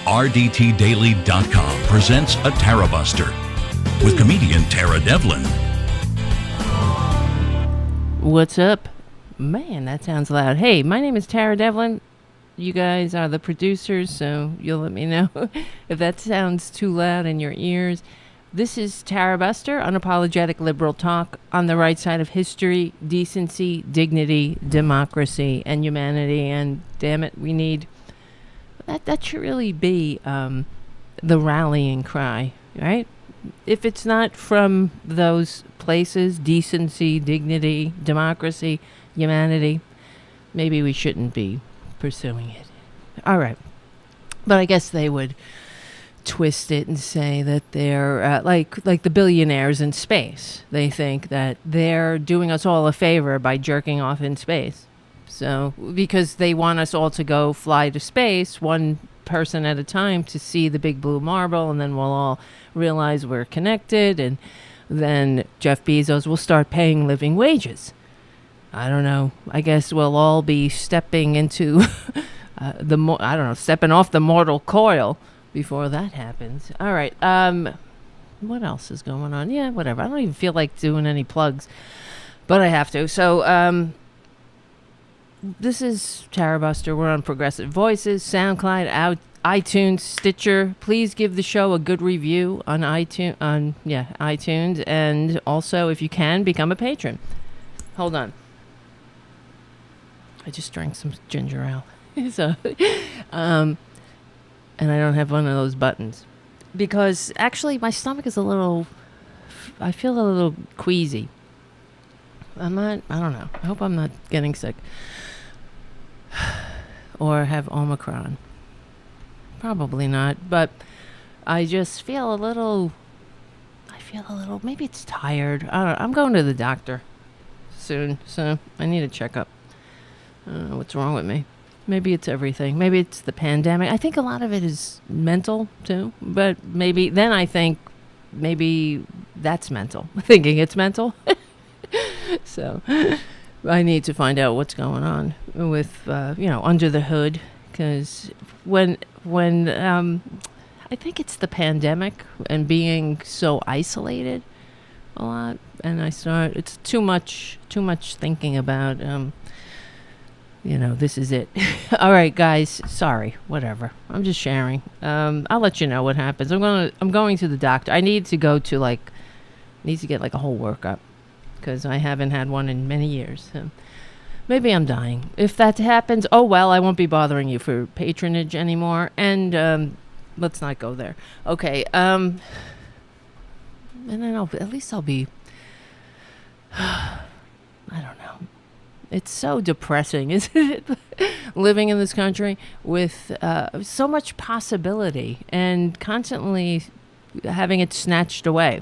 RDTDaily.com presents a Tarabuster with comedian Tara Devlin. What's up? Man, that sounds loud. Hey, my name is Tara Devlin. You guys are the producers, so you'll let me know if that sounds too loud in your ears. This is Tarabuster, unapologetic liberal talk on the right side of history, decency, dignity, democracy, and humanity. And damn it, we need... That should really be the rallying cry, right? If it's not from those places, decency, dignity, democracy, humanity, maybe we shouldn't be pursuing it. All right. But I guess they would twist it and say that they're like the billionaires in space. They think that they're doing us all a favor by jerking off in space. So, because they want us all to go fly to space, one person at a time, to see the big blue marble, and then we'll all realize we're connected, and then Jeff Bezos will start paying living wages. I don't know. I guess we'll all be stepping into stepping off the mortal coil before that happens. All right. What else is going on? Yeah, whatever. I don't even feel like doing any plugs, but I have to. So, this is Tarabuster. We're on Progressive Voices, SoundCloud, iTunes, Stitcher. Please give the show a good review on iTunes, and also, if you can, become a patron. Hold on. I just drank some ginger ale. So, and I don't have one of those buttons because actually my stomach is I feel a little queasy. I don't know. I hope I'm not getting sick or have Omicron. Probably not, but I just feel a little, maybe it's tired. I don't know. I'm going to the doctor soon, so I need a checkup. I don't know what's wrong with me. Maybe it's everything. Maybe it's the pandemic. I think a lot of it is mental too, but I think maybe that's mental. Thinking it's mental. So I need to find out what's going on with, under the hood. Because when I think it's the pandemic and being so isolated a lot. And it's too much thinking about, this is it. All right, guys. Sorry. Whatever. I'm just sharing. I'll let you know what happens. I'm going to the doctor. I need to go to get a whole workup. Because I haven't had one in many years. So maybe I'm dying. If that happens, oh well, I won't be bothering you for patronage anymore. And let's not go there. Okay. And then at least I'll be... I don't know. It's so depressing, isn't it? Living in this country with so much possibility and constantly having it snatched away.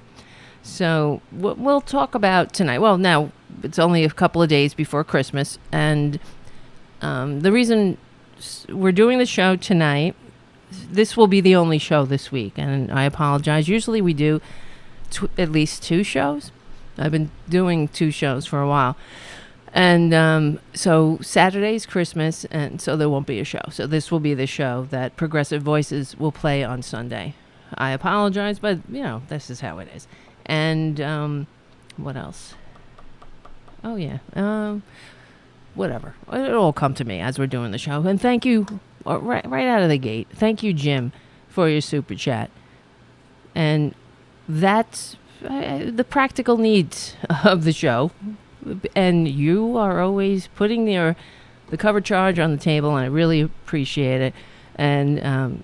So we'll talk about tonight. Well, now it's only a couple of days before Christmas. And the reason we're doing the show tonight, this will be the only show this week. And I apologize. Usually we do at least 2 shows. I've been doing 2 shows for a while. And so Saturday's Christmas, and so there won't be a show. So this will be the show that Progressive Voices will play on Sunday. I apologize, but, this is how it is. And what else? Oh, yeah. Whatever. It'll all come to me as we're doing the show. And thank you, right out of the gate, thank you, Jim, for your super chat. And that's the practical needs of the show. And you are always putting the cover charge on the table, and I really appreciate it. And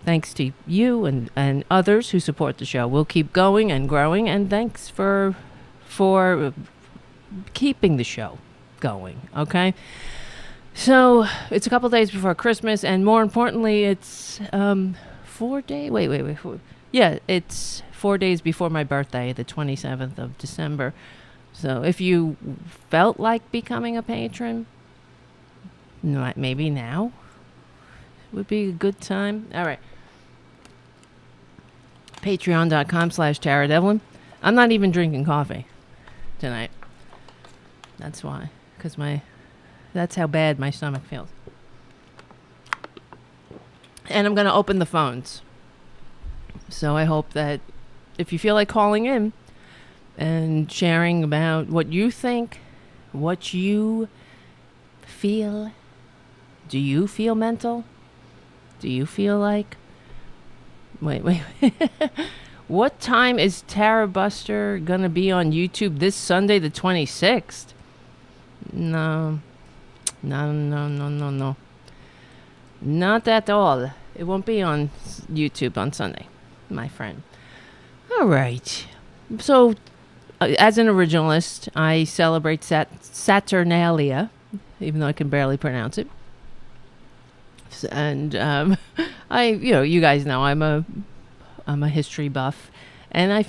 thanks to you and others who support the show. We'll keep going and growing, and thanks for keeping the show going, okay? So it's a couple days before Christmas, and more importantly, it's 4 days... Wait. Yeah, it's 4 days before my birthday, the 27th of December. So if you felt like becoming a patron, maybe now would be a good time. All right. Patreon.com/Tara Devlin. I'm not even drinking coffee tonight. That's why. Because that's how bad my stomach feels. And I'm going to open the phones. So I hope that if you feel like calling in and sharing about what you think, what you feel, do you feel mental? Do you feel like... Wait. What time is Tarabuster going to be on YouTube this Sunday, the 26th? No. Not at all. It won't be on YouTube on Sunday, my friend. All right. So, as an originalist, I celebrate Saturnalia, even though I can barely pronounce it. And you guys know I'm a history buff, and I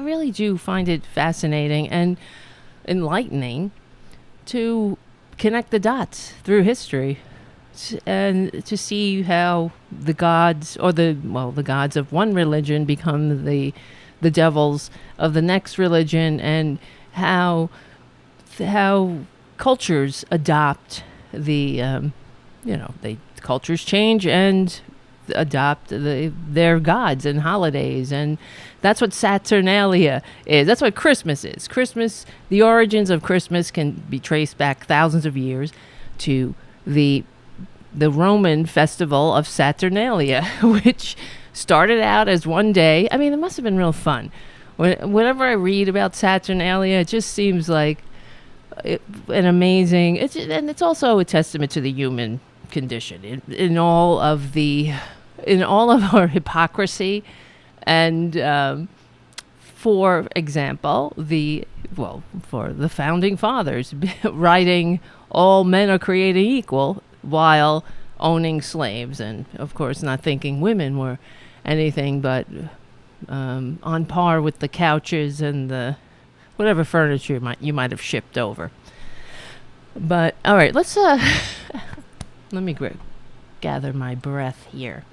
really do find it fascinating and enlightening to connect the dots through history and to see how the gods the gods of one religion become the devils of the next religion, and how cultures adopt cultures change and adopt their gods and holidays, and that's what Saturnalia is. That's what Christmas is. Christmas, the origins of Christmas can be traced back thousands of years to the Roman festival of Saturnalia, which started out as one day. I mean, it must have been real fun. Whenever I read about Saturnalia, it just seems like an amazing. It's also a testament to the human condition in all of our hypocrisy, and for example, for the founding fathers writing all men are created equal while owning slaves, and of course not thinking women were anything but on par with the couches and the whatever furniture you might have shipped over. But all right, let's let me gather my breath here.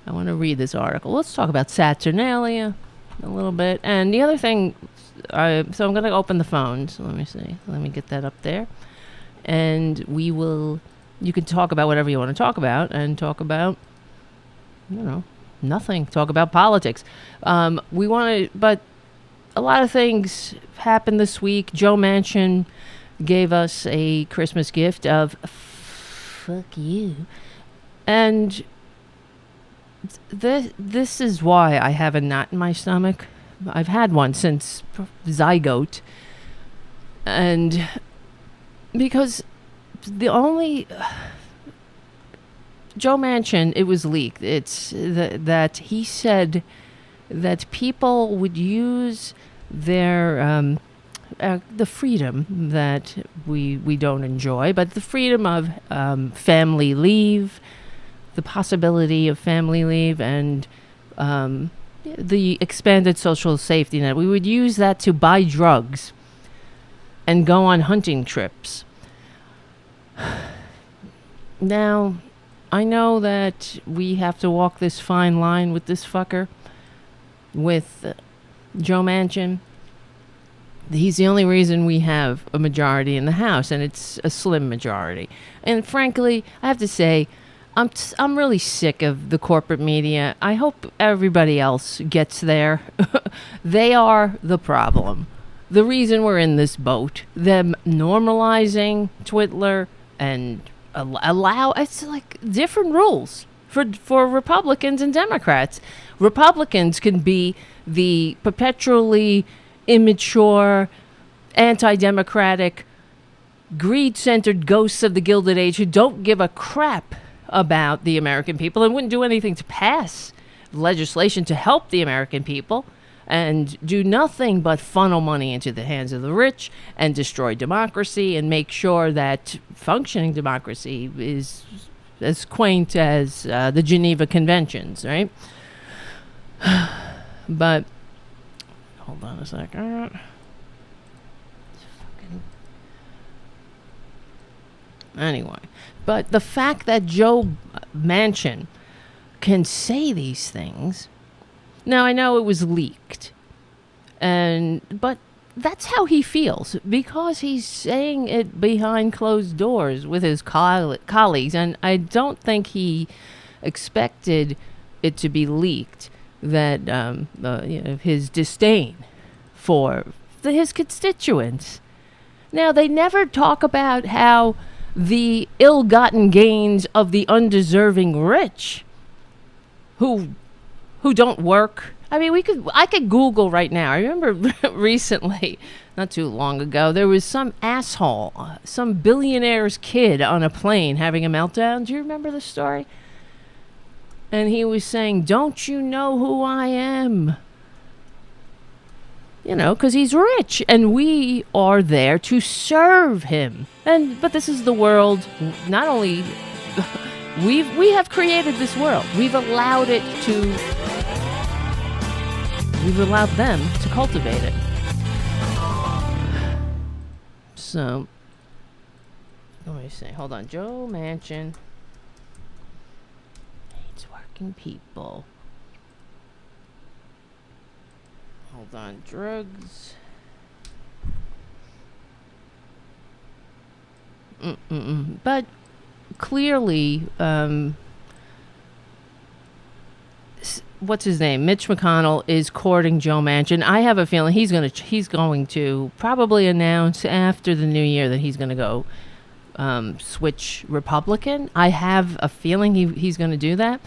I want to read this article. Let's talk about Saturnalia a little bit. And the other thing, so I'm going to open the phones. Let me see. Let me get that up there. And you can talk about whatever you want to talk about, and talk about, nothing. Talk about politics. But a lot of things happened this week. Joe Manchin gave us a Christmas gift of fuck you. And this is why I have a knot in my stomach. I've had one since zygote. And because Joe Manchin, it was leaked. It's that he said that people would use their the freedom that we don't enjoy, but the freedom of family leave, the possibility of family leave, and the expanded social safety net. We would use that to buy drugs and go on hunting trips. Now, I know that we have to walk this fine line with this fucker, with Joe Manchin. He's the only reason we have a majority in the House, and it's a slim majority. And frankly, I have to say, I'm really sick of the corporate media. I hope everybody else gets there. They are the problem. The reason we're in this boat. Them normalizing Twitter and it's like different rules for Republicans and Democrats. Republicans can be the perpetually immature, anti-democratic, greed-centered ghosts of the Gilded Age who don't give a crap about the American people and wouldn't do anything to pass legislation to help the American people, and do nothing but funnel money into the hands of the rich and destroy democracy and make sure that functioning democracy is as quaint as the Geneva Conventions, right? But hold on a second. Anyway, but the fact that Joe Manchin can say these things, now I know it was leaked, but that's how he feels, because he's saying it behind closed doors with his colleagues, and I don't think he expected it to be leaked, that his disdain for his constituents. Now, they never talk about how the ill-gotten gains of the undeserving rich who don't work. I mean, I could Google right now. I remember recently, not too long ago, there was some asshole, some billionaire's kid on a plane having a meltdown. Do you remember the story? And he was saying, "Don't you know who I am?" You know, because he's rich, and we are there to serve him. But this is the world. Not only we have created this world, we've allowed them to cultivate it. So, let me see. Hold on, Joe Manchin hates working people. Hold on, drugs. But clearly, what's his name? Mitch McConnell is courting Joe Manchin. I have a feeling he's going to probably announce after the new year that he's going to go switch Republican. I have a feeling he's going to do that.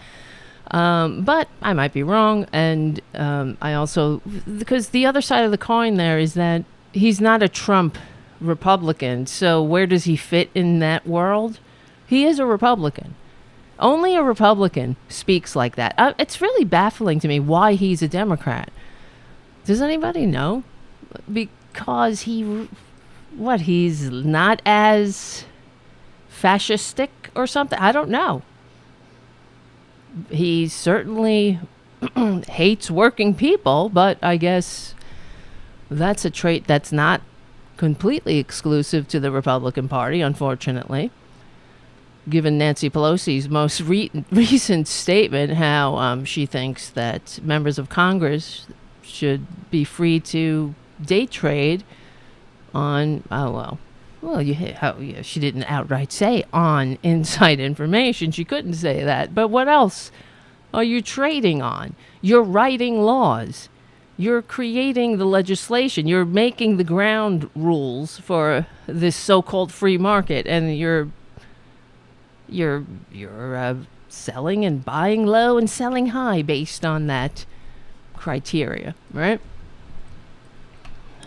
But I might be wrong. And I also, because the other side of the coin there is that he's not a Trump Republican. So where does he fit in that world? He is a Republican. Only a Republican speaks like that. It's really baffling to me why he's a Democrat. Does anybody know? Because he's not as fascistic or something? I don't know. He certainly hates working people, but I guess that's a trait that's not completely exclusive to the Republican Party, unfortunately. Given Nancy Pelosi's most recent statement, how she thinks that members of Congress should be free to day trade on, she didn't outright say on inside information. She couldn't say that. But what else are you trading on? You're writing laws. You're creating the legislation. You're making the ground rules for this so-called free market, and you're selling and buying low and selling high based on that criteria, right?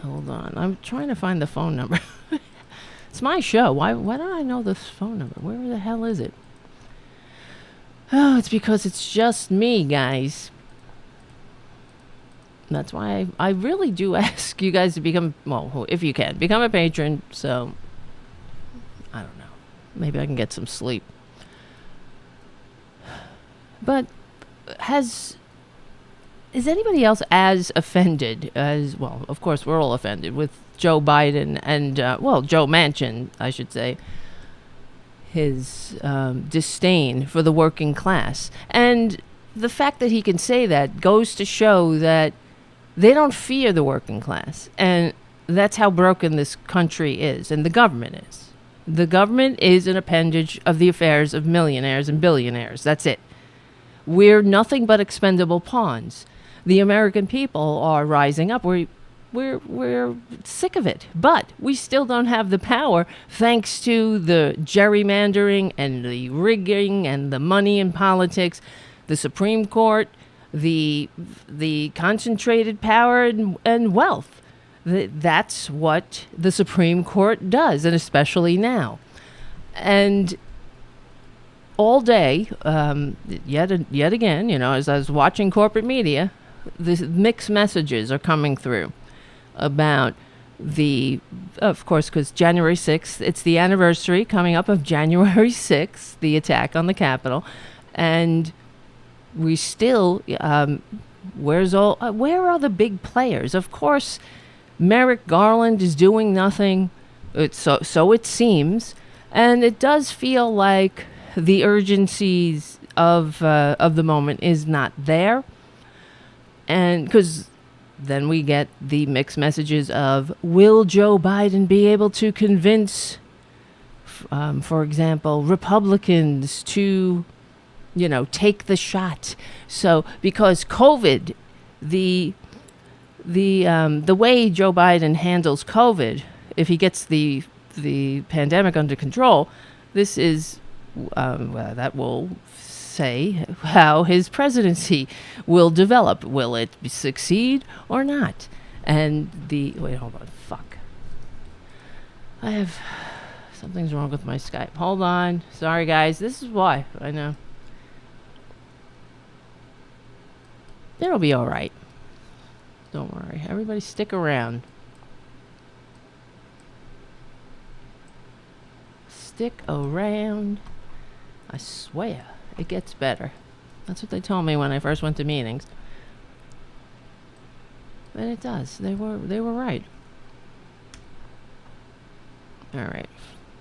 Hold on. I'm trying to find the phone number. It's my show. Why don't I know this phone number? Where the hell is it? Oh, it's because it's just me, guys. That's why I really do ask you guys to become, well, if you can, become a patron. So, I don't know. Maybe I can get some sleep. But is anybody else as offended as, well, of course we're all offended with Joe Biden and, Joe Manchin, I should say, his disdain for the working class. And the fact that he can say that goes to show that they don't fear the working class. And that's how broken this country is, and the government is. The government is an appendage of the affairs of millionaires and billionaires. That's it. We're nothing but expendable pawns. The American people are rising up. We're sick of it, but we still don't have the power, thanks to the gerrymandering and the rigging and the money in politics, the Supreme Court, the concentrated power and wealth. That's what the Supreme Court does, and especially now. And all day, yet again, as I was watching corporate media, the mixed messages are coming through about of course, because January 6th, it's the anniversary coming up of January 6th, the attack on the Capitol. And we still, where are the big players? Of course, Merrick Garland is doing nothing. So it seems. And it does feel like the urgencies of the moment is not there. And because Then we get the mixed messages of, will Joe Biden be able to convince, for example, Republicans to, take the shot? So because COVID, the way Joe Biden handles COVID, if he gets the pandemic under control, this is that will say how his presidency will develop. Will it succeed or not? And wait, hold on. Fuck. Something's wrong with my Skype. Hold on. Sorry, guys. This is why. I know. It'll be all right. Don't worry. Everybody stick around. Stick around. I swear, it gets better. That's what they told me when I first went to meetings. And it does. They were right. All right.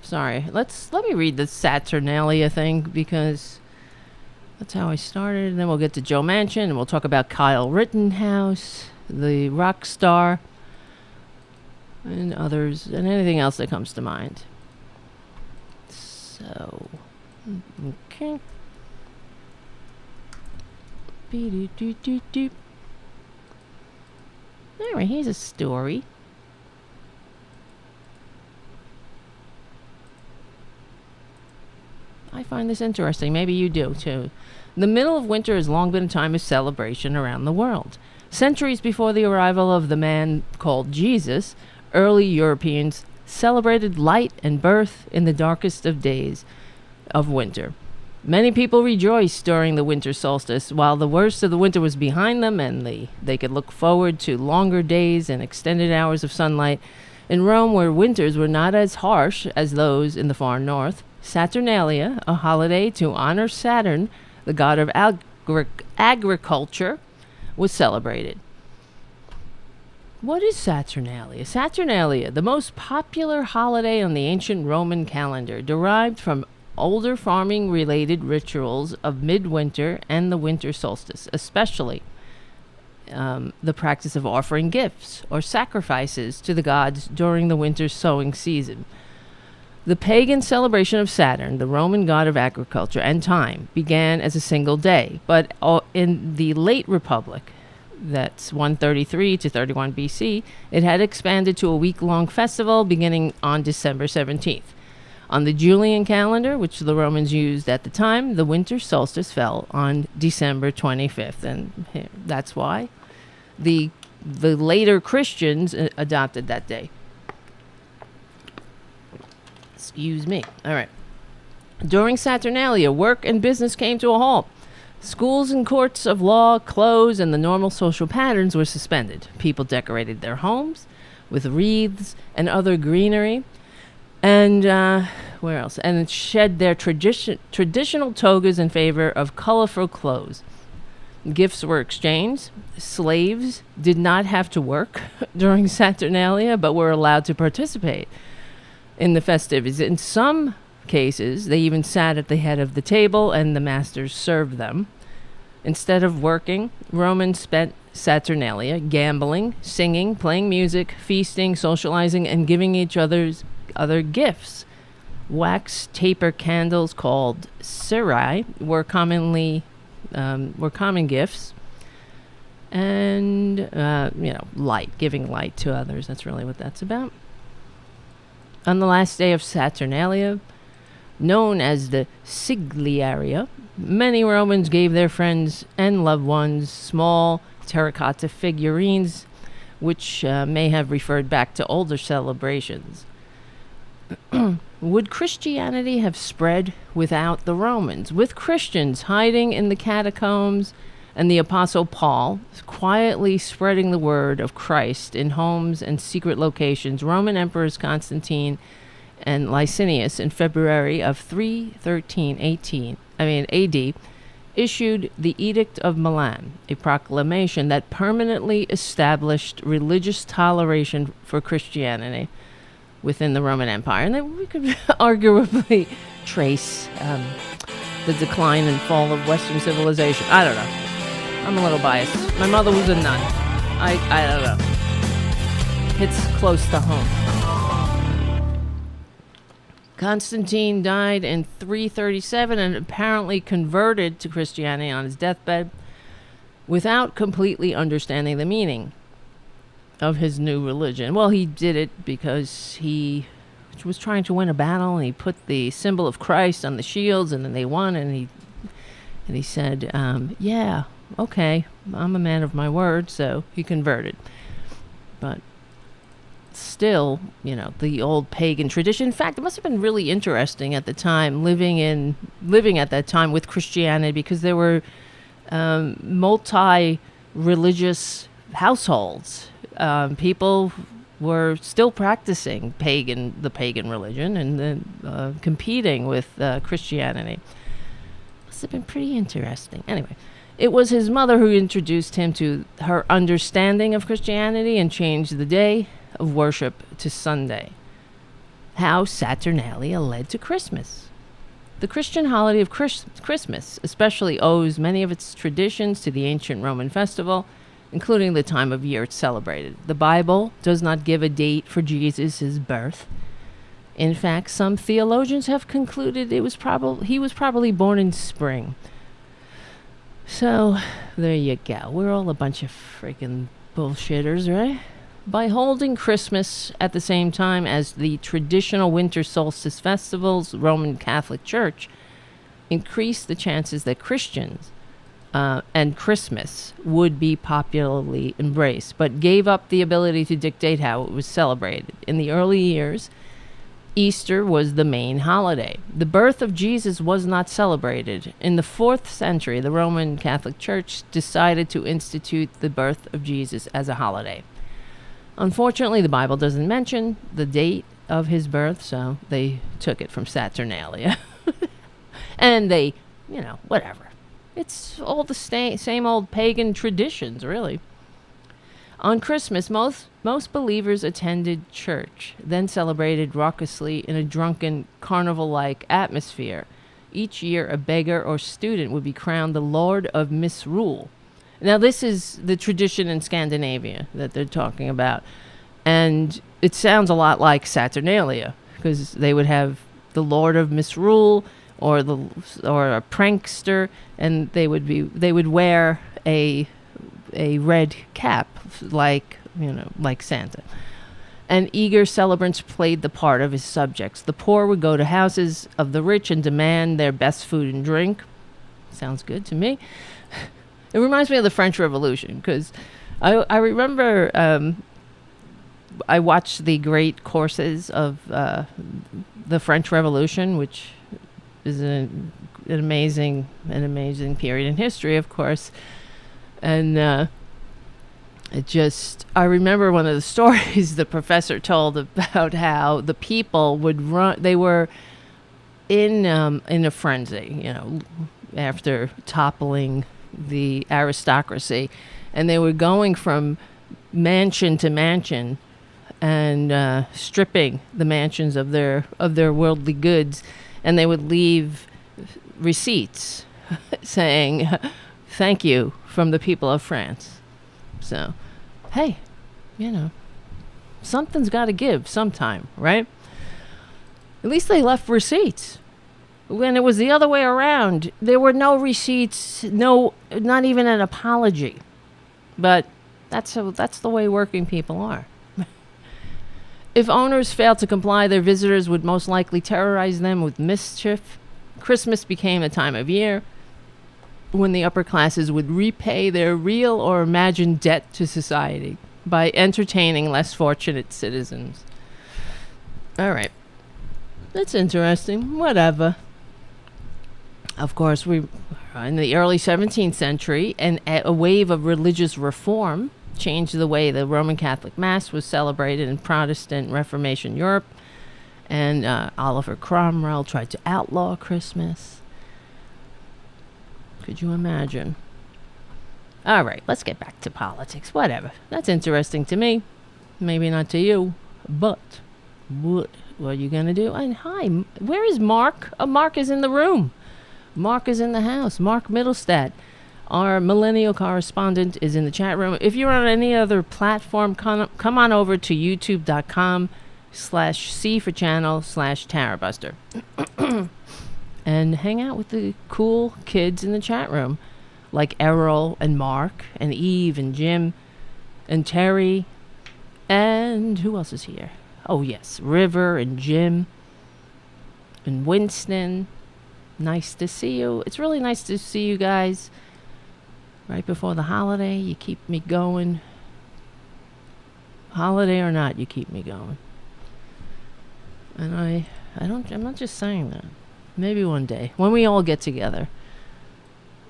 Sorry. Let me read the Saturnalia thing because that's how I started. And then we'll get to Joe Manchin and we'll talk about Kyle Rittenhouse, the rockstar, and others, and anything else that comes to mind. So, okay. Alright, here's a story. I find this interesting. Maybe you do too. The middle of winter has long been a time of celebration around the world. Centuries before the arrival of the man called Jesus, early Europeans celebrated light and birth in the darkest of days of winter. Many people rejoiced during the winter solstice while the worst of the winter was behind them and they could look forward to longer days and extended hours of sunlight. In Rome, where winters were not as harsh as those in the far north, Saturnalia, a holiday to honor Saturn, the god of agriculture, was celebrated. What is Saturnalia? Saturnalia, the most popular holiday on the ancient Roman calendar, derived from older farming-related rituals of midwinter and the winter solstice, especially the practice of offering gifts or sacrifices to the gods during the winter sowing season. The pagan celebration of Saturn, the Roman god of agriculture and time, began as a single day, but in the late Republic, that's 133 to 31 BC, it had expanded to a week-long festival beginning on December 17th. On the Julian calendar, which the Romans used at the time, the winter solstice fell on December 25th, and that's why the later Christians adopted that day. Excuse me. All right. During Saturnalia, work and business came to a halt. Schools and courts of law closed and the normal social patterns were suspended. People decorated their homes with wreaths and other greenery. And where else? And shed their traditional togas in favor of colorful clothes. Gifts were exchanged. Slaves did not have to work during Saturnalia, but were allowed to participate in the festivities. In some cases, they even sat at the head of the table and the masters served them. Instead of working, Romans spent Saturnalia gambling, singing, playing music, feasting, socializing, and giving each other gifts. Wax taper candles called cerae were common gifts, and light, giving light to others. That's really what that's about. On the last day of Saturnalia, known as the Sigliaria, many Romans gave their friends and loved ones small terracotta figurines, which may have referred back to older celebrations. Would Christianity have spread without the Romans? With Christians hiding in the catacombs and the Apostle Paul quietly spreading the word of Christ in homes and secret locations, Roman emperors Constantine and Licinius in February of 313 AD issued the Edict of Milan, a proclamation that permanently established religious toleration for Christianity within the Roman Empire. And then we could arguably trace the decline and fall of Western civilization. I don't know. I'm a little biased. My mother was a nun. I don't know. Hits close to home. Constantine died in 337 and apparently converted to Christianity on his deathbed without completely understanding the meaning of his new religion. Well, he did it because he was trying to win a battle, and he put the symbol of Christ on the shields, and then they won, and he said, yeah, okay, I'm a man of my word, so he converted. But still, the old pagan tradition. In fact, it must have been really interesting at the time, living at that time with Christianity, because there were multi-religious households. People were still practicing the pagan religion and then competing with Christianity. Must have been pretty interesting. Anyway, it was his mother who introduced him to her understanding of Christianity and changed the day of worship to Sunday. How Saturnalia led to Christmas. The Christian holiday of Christmas especially owes many of its traditions to the ancient Roman festival, including the time of year it's celebrated. The Bible does not give a date for Jesus' birth. In fact, some theologians have concluded he was probably born in spring. So, there you go. We're all a bunch of freaking bullshitters, right? By holding Christmas at the same time as the traditional winter solstice festivals, Roman Catholic Church increased the chances that Christians and Christmas would be popularly embraced, but gave up the ability to dictate how it was celebrated. In the early years, Easter was the main holiday. The birth of Jesus was not celebrated. In the 4th century, the Roman Catholic Church decided to institute the birth of Jesus as a holiday. Unfortunately, the Bible doesn't mention the date of his birth, so they took it from Saturnalia. And they, whatever. It's all the same old pagan traditions, really. On Christmas, most believers attended church, then celebrated raucously in a drunken, carnival-like atmosphere. Each year, a beggar or student would be crowned the Lord of Misrule. Now, this is the tradition in Scandinavia that they're talking about. And it sounds a lot like Saturnalia, because they would have the Lord of Misrule or a prankster, and they would wear a red cap like Santa. And eager celebrants played the part of his subjects. The poor would go to houses of the rich and demand their best food and drink. Sounds good to me. It reminds me of the French Revolution, because I remember I watched the great courses of the French Revolution, which is an amazing period in history, of course. And I remember one of the stories the professor told about how the people would run. They were in a frenzy, after toppling the aristocracy, and they were going from mansion to mansion and stripping the mansions of their worldly goods, and they would leave receipts saying thank you from the people of France. So, hey, something's got to give sometime, right? At least they left receipts. When it was the other way around, there were no receipts, not even an apology. But that's the way working people are. If owners failed to comply, their visitors would most likely terrorize them with mischief. Christmas became a time of year when the upper classes would repay their real or imagined debt to society by entertaining less fortunate citizens. All right. That's interesting. Whatever. Of course, we in the early 17th century, and a wave of religious reform changed the way the Roman Catholic Mass was celebrated in Protestant Reformation Europe. And Oliver Cromwell tried to outlaw Christmas. Could you imagine? All right, let's get back to politics. Whatever. That's interesting to me. Maybe not to you. But what are you going to do? And hi, where is Mark? Mark is in the room. Mark is in the house. Mark Middlestaedt. Our millennial correspondent is in the chat room. If you're on any other platform, come on over to youtube.com/C for channel/Tarabuster and hang out with the cool kids in the chat room, like Errol and Mark and Eve and Jim and Terry. And who else is here? Oh, yes, River and Jim and Winston. Nice to see you. It's really nice to see you guys. Right before the holiday, you keep me going. Holiday or not, you keep me going. And I'm not just saying that. Maybe one day, when we all get together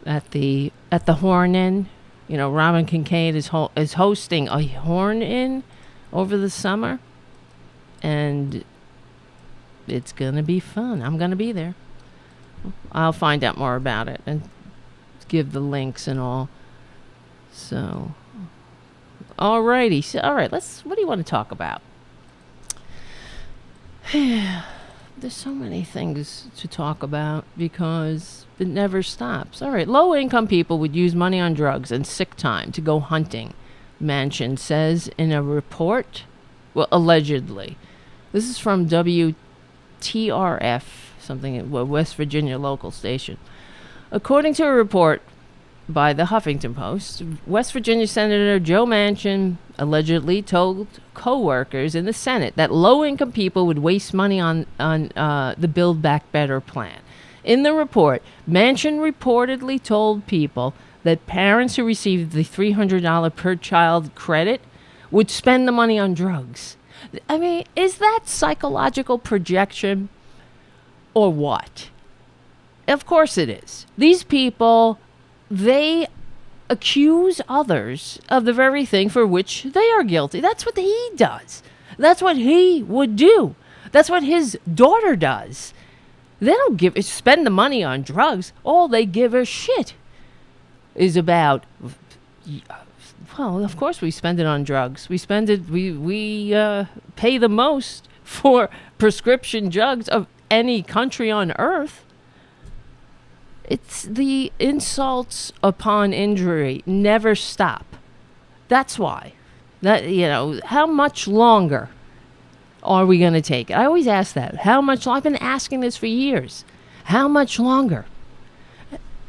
at the Horn Inn. You know, Robin Kincaid is hosting a Horn Inn over the summer. And it's going to be fun. I'm going to be there. I'll find out more about it and give the links and all. So, alrighty. So, all right, what do you want to talk about? There's so many things to talk about because it never stops. All right, low-income people would use money on drugs and sick time to go hunting, Manchin says in a report. Well, allegedly. This is from WTRF, something, West Virginia local station. According to a report by the Huffington Post, West Virginia Senator Joe Manchin allegedly told co-workers in the Senate that low-income people would waste money on the Build Back Better plan. In the report, Manchin reportedly told people that parents who received the $300 per child credit would spend the money on drugs. I mean, is that psychological projection or what? Of course it is. These people, they accuse others of the very thing for which they are guilty. That's what he does. That's what he would do. That's what his daughter does. They don't spend the money on drugs. All they give a shit is about, well, of course we spend it on drugs. We spend it, we pay the most for prescription drugs of any country on earth. It's the insults upon injury never stop. That's why. How much longer are we going to take it? I always ask that. How much? I've been asking this for years. How much longer?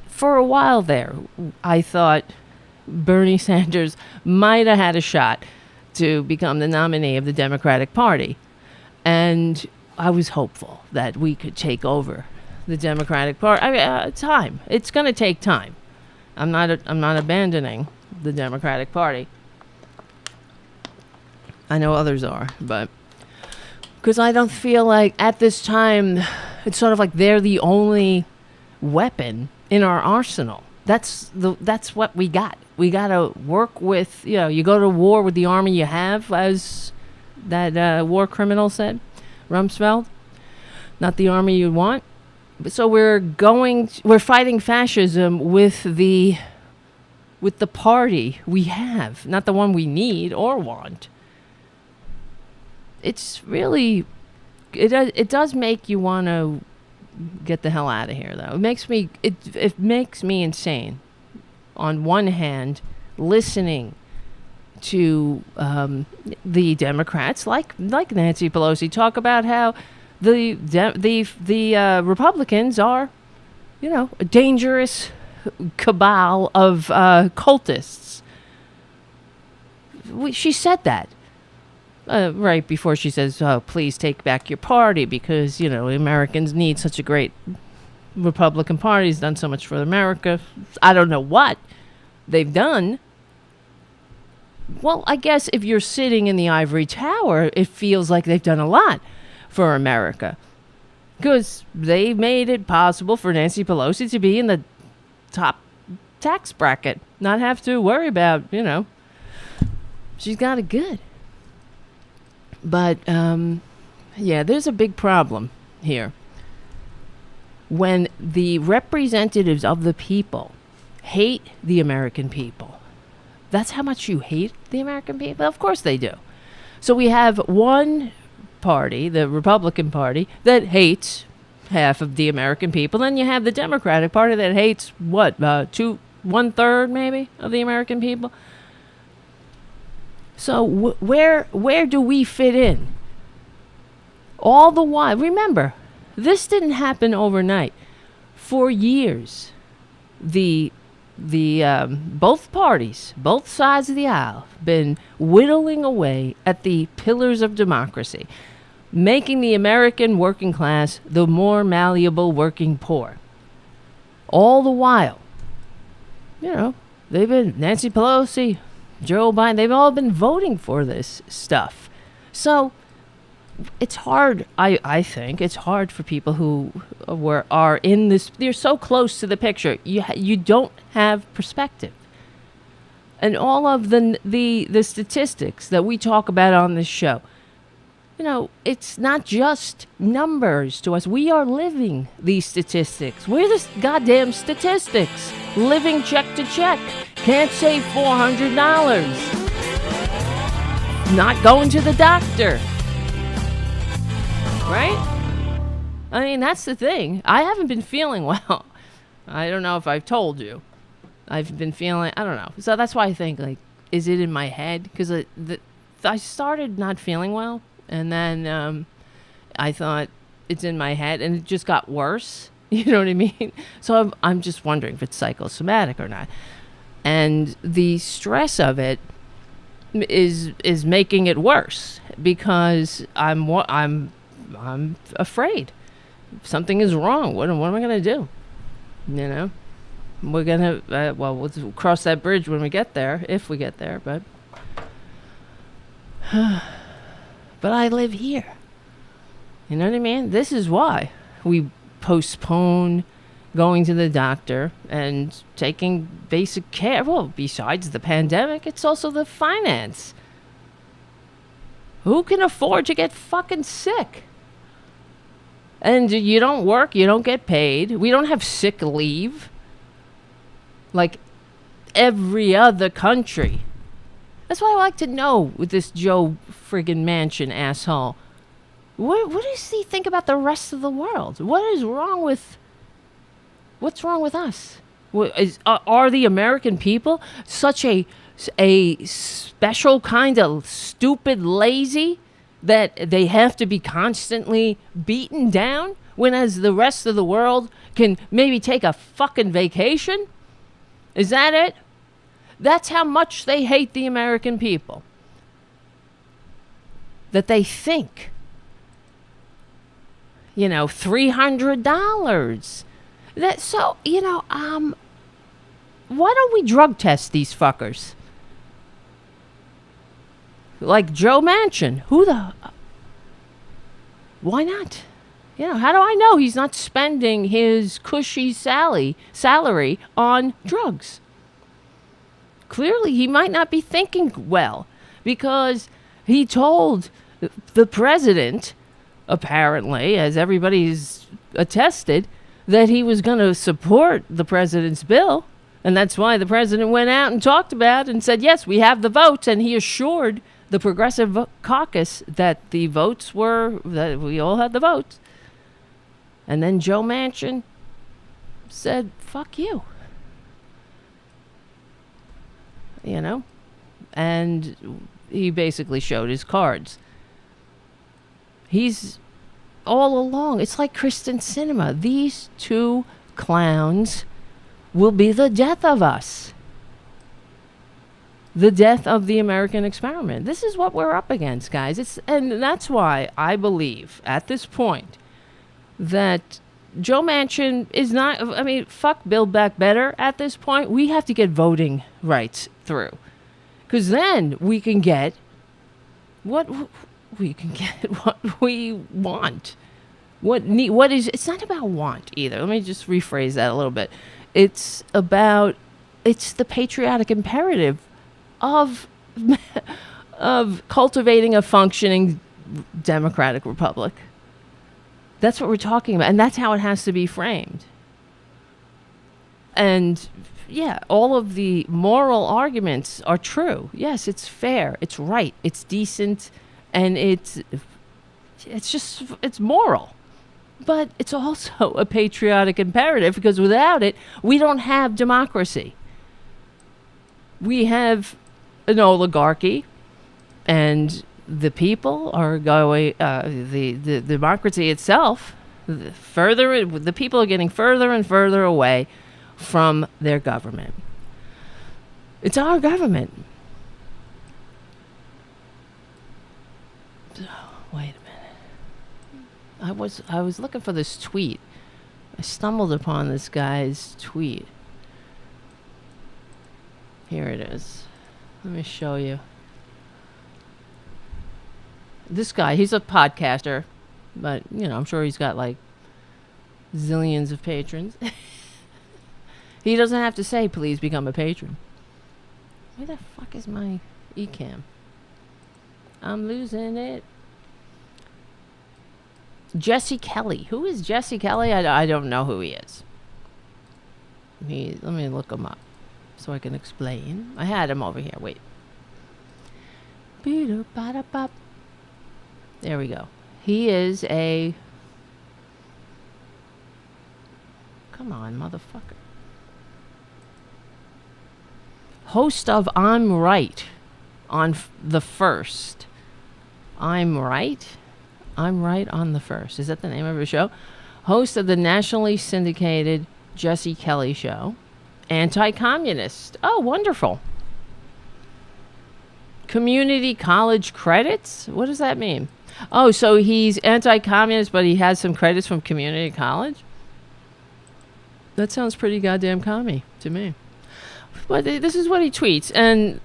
For a while there, I thought Bernie Sanders might have had a shot to become the nominee of the Democratic Party. And I was hopeful that we could take over the Democratic Party. I mean, time. It's going to take time. I'm not abandoning the Democratic Party. I know others are, but because I don't feel like at this time it's sort of like they're the only weapon in our arsenal. That's what we got. We got to work with, you go to war with the army you have, as that war criminal said, Rumsfeld. Not the army you want. So we're fighting fascism with the party we have, not the one we need or want. It's really, it does make you want to get the hell out of here, though. It makes me insane. On one hand, listening to the Democrats like Nancy Pelosi talk about how the Republicans are, a dangerous cabal of cultists. She said that right before she says, "Oh, please take back your party because Americans need such a great Republican Party. Has done so much for America." I don't know what they've done. Well, I guess if you're sitting in the ivory tower, it feels like they've done a lot for America, because they made it possible for Nancy Pelosi to be in the top tax bracket, not have to worry about, she's got it good. But, there's a big problem here. When the representatives of the people hate the American people, that's how much you hate the American people? Of course they do. So we have one party, the Republican Party, that hates half of the American people. Then you have the Democratic Party that hates, 1/3 maybe of the American people. So where do we fit in? All the while, remember, this didn't happen overnight. For years, the both parties, both sides of the aisle, been whittling away at the pillars of democracy, making the American working class the more malleable working poor. All the while, they've been Nancy Pelosi, Joe Biden, they've all been voting for this stuff. So it's hard, I think, it's hard for people who are in this, they're so close to the picture. You don't have perspective. And all of the statistics that we talk about on this show, it's not just numbers to us. We are living these statistics. We're the goddamn statistics. Living check to check. Can't save $400. Not going to the doctor. Right? I mean, that's the thing. I haven't been feeling well. I don't know if I've told you. I've been feeling, I don't know. So that's why I think, is it in my head? Because I started not feeling well. And then I thought it's in my head, and it just got worse. You know what I mean? So I'm just wondering if it's psychosomatic or not. And the stress of it is making it worse because I'm afraid something is wrong. What am I going to do? We're going to we'll cross that bridge when we get there, if we get there. But I live here. You know what I mean? This is why we postpone going to the doctor and taking basic care. Well, besides the pandemic, it's also the finance. Who can afford to get fucking sick? And you don't work, you don't get paid. We don't have sick leave like every other country. That's why I like to know with this Joe friggin' Manchin asshole. What does he think about the rest of the world? What's wrong with us? Are the American people such a special kind of stupid lazy that they have to be constantly beaten down, when as the rest of the world can maybe take a fucking vacation? Is that it? That's how much they hate the American people. That they think, $300. Why don't we drug test these fuckers? Like Joe Manchin. Why not? How do I know he's not spending his cushy salary on drugs? Clearly, he might not be thinking well, because he told the president, apparently, as everybody's attested, that he was going to support the president's bill. And that's why the president went out and talked about it and said, yes, we have the votes. And he assured the Progressive Caucus that the votes that we all had the votes. And then Joe Manchin said, fuck you. And he basically showed his cards. He's all along. It's like Kristen Cinema. These two clowns will be the death of us. The death of the American experiment. This is what we're up against, guys. And that's why I believe at this point that Joe Manchin is not, fuck Build Back Better at this point. We have to get voting rights through. Because then we can get what we want. It's not about want either. Let me just rephrase that a little bit. It's the patriotic imperative of cultivating a functioning democratic republic. That's what we're talking about, and that's how it has to be framed. And yeah, all of the moral arguments are true. Yes, it's fair, it's right, it's decent, and it's moral. But it's also a patriotic imperative, because without it, we don't have democracy. We have an oligarchy, and the people are going, the democracy itself, the people are getting further and further away from their government. It's our government. Wait a minute. I was looking for this tweet. I stumbled upon this guy's tweet. Here it is. Let me show you. This guy, he's a podcaster, but, you know, I'm sure he's got like zillions of patrons. He doesn't have to say, please become a patron. Where the fuck is my eCam? I'm losing it. Jesse Kelly. Who is Jesse Kelly? I don't know who he is. Let me look him up so I can explain. I had him over here. Wait. There we go. He is a... Come on, motherfucker. Host of I'm Right on the 1st. I'm Right? I'm Right on the 1st. Is that the name of his show? Host of the nationally syndicated Jesse Kelly Show. Anti-communist. Oh, wonderful. Community college credits? What does that mean? Oh, so he's anti-communist, but he has some credits from community college? That sounds pretty goddamn commie to me. But this is what he tweets. And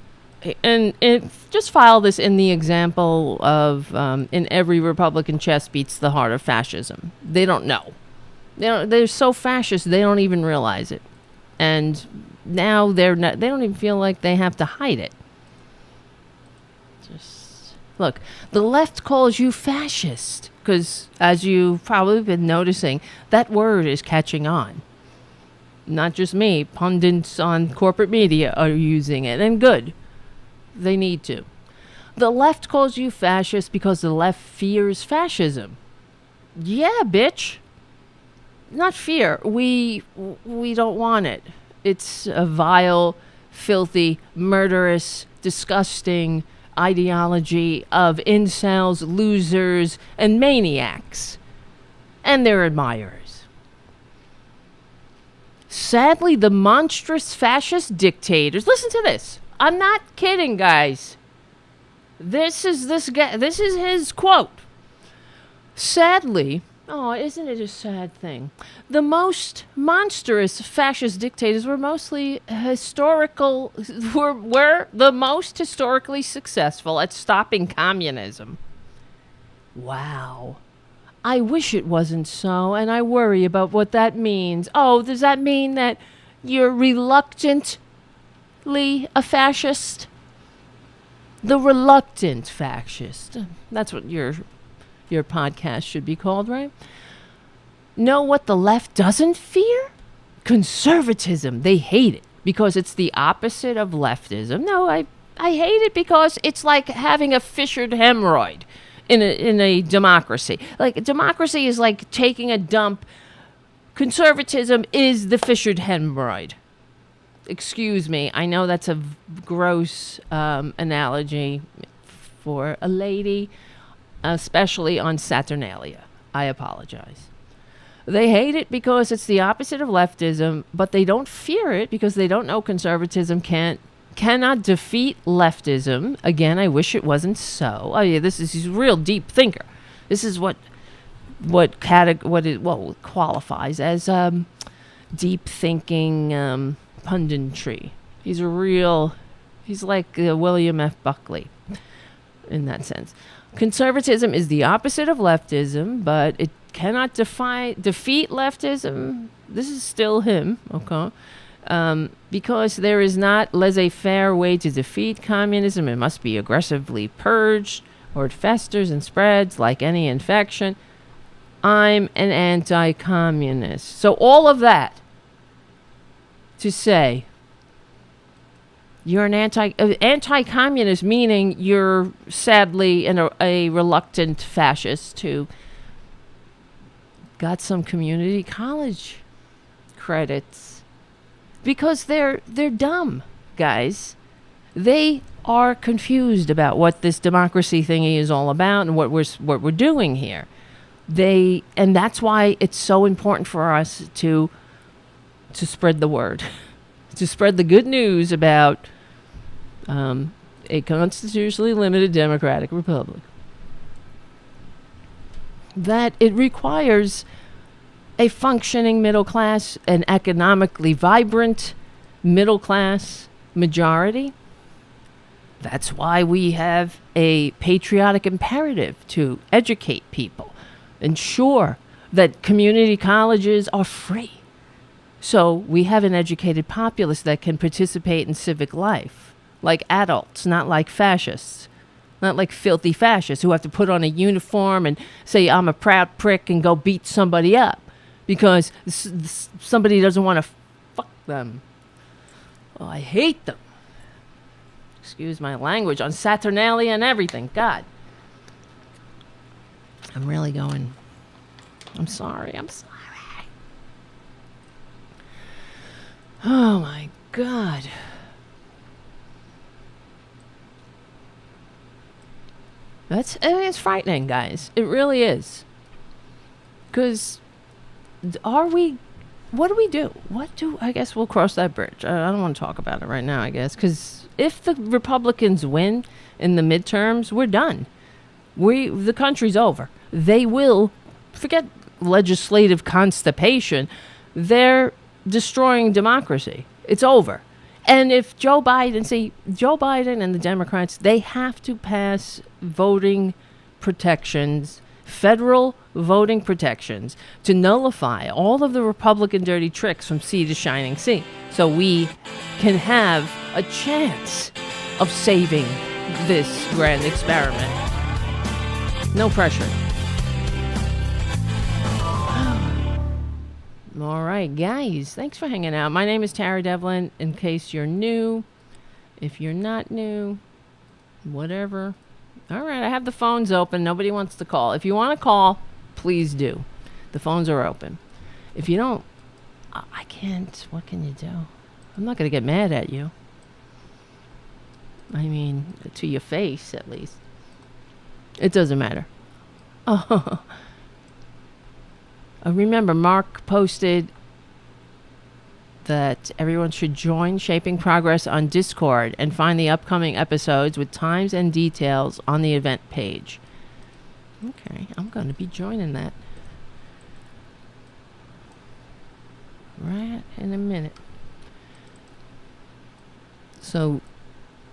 just file this in the example of in every Republican chest beats the heart of fascism. They don't know. They're so fascist they don't even realize it. And now they don't even feel like they have to hide it. Just look, the left calls you fascist because, as you've probably been noticing, that word is catching on. Not just me, pundits on corporate media are using it, and good. They need to. The left calls you fascist because the left fears fascism. Yeah, bitch. Not fear. We don't want it. It's a vile, filthy, murderous, disgusting ideology of incels, losers, and maniacs. And their admirers. Sadly, the monstrous fascist dictators... Listen to this. I'm not kidding, guys. This is his quote. Sadly... Oh, isn't it a sad thing? The most monstrous fascist dictators were mostly were the most historically successful at stopping communism. Wow. I wish it wasn't so, and I worry about what that means. Oh, does that mean that you're reluctantly a fascist? The reluctant fascist. That's what your podcast should be called, right? Know what the left doesn't fear? Conservatism. They hate it because it's the opposite of leftism. No, I hate it because it's like having a fissured hemorrhoid in a democracy. Like, democracy is like taking a dump. Conservatism is the fissured hemorrhoid. Excuse me. I know that's a gross analogy for a lady, especially on Saturnalia. I apologize. They hate it because it's the opposite of leftism, but they don't fear it because they don't know conservatism cannot defeat leftism. Again, I wish it wasn't so. Oh yeah, he's a real deep thinker. This is what qualifies as deep thinking punditry. He's like William F. Buckley in that sense. Conservatism is the opposite of leftism, but it cannot defeat leftism. This is still him, okay? Because there is not laissez-faire way to defeat communism. It must be aggressively purged, or it festers and spreads like any infection. I'm an anti-communist. So all of that to say, you're an anti-communist, meaning you're sadly a reluctant fascist who got some community college credits because they're dumb, guys. They are confused about what this democracy thingy is all about and what we're doing here. And that's why it's so important for us to spread the word, to spread the good news about a constitutionally limited democratic republic. That it requires a functioning middle class, an economically vibrant middle class majority. That's why we have a patriotic imperative to educate people, ensure that community colleges are free. So we have an educated populace that can participate in civic life, like adults, not like fascists. Not like filthy fascists who have to put on a uniform and say, I'm a proud prick, and go beat somebody up because somebody doesn't want to fuck them. Oh, I hate them. Excuse my language. On Saturnalia and everything. God. I'm really going. I'm sorry. Oh, my God. It's frightening, guys. It really is. Because what do we do? I guess we'll cross that bridge. I don't want to talk about it right now, I guess. Because if the Republicans win in the midterms, we're done. The country's over. They will, forget legislative constipation, they're destroying democracy. It's over. And if Joe Biden and the Democrats, they have to pass voting protections, federal voting protections, to nullify all of the Republican dirty tricks from sea to shining sea, so we can have a chance of saving this grand experiment. No pressure. All right, guys, thanks for hanging out. My name is Tara Devlin, in case you're new. If you're not new, whatever. All right, I have the phones open. Nobody wants to call. If you want to call, please do. The phones are open. If you don't, I can't. What can you do? I'm not going to get mad at you. I mean, to your face, at least. It doesn't matter. Oh. Remember, Mark posted that everyone should join Shaping Progress on Discord and find the upcoming episodes with times and details on the event page. Okay, I'm going to be joining that right in a minute. So,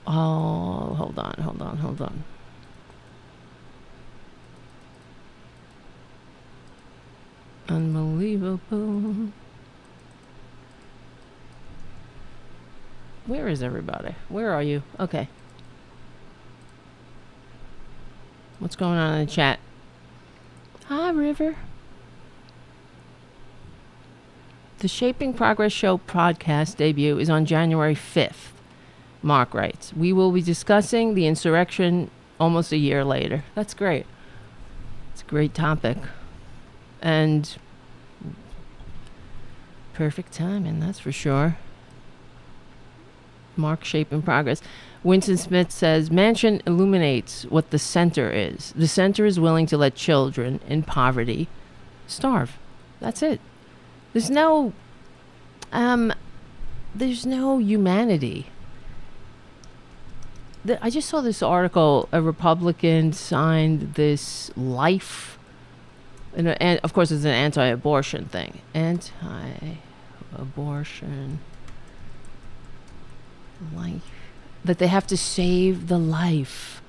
hold on. Unbelievable. Where is everybody? Where are you? Okay. What's going on in the chat? Hi, River. The Shaping Progress Show podcast debut is on January 5th. Mark writes, we will be discussing the insurrection almost a year later. That's great. It's a great topic. And perfect timing, that's for sure. Mark Shaping Progress. Winston Smith says, Manchin illuminates what the center is. The center is willing to let children in poverty starve. That's it. There's no humanity. I just saw this article. A Republican signed this life. And of course, it's an anti-abortion thing. Anti-abortion life. That they have to save the life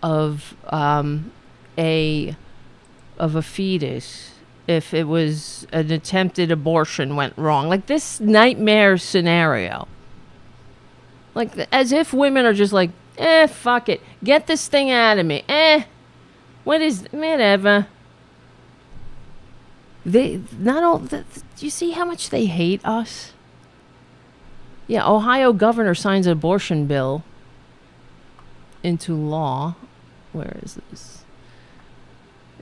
of a fetus if it was an attempted abortion went wrong. Like this nightmare scenario. Like as if women are just like, fuck it. Get this thing out of me. Whatever. Do you see how much they hate us? Yeah, Ohio governor signs abortion bill into law. Where is this?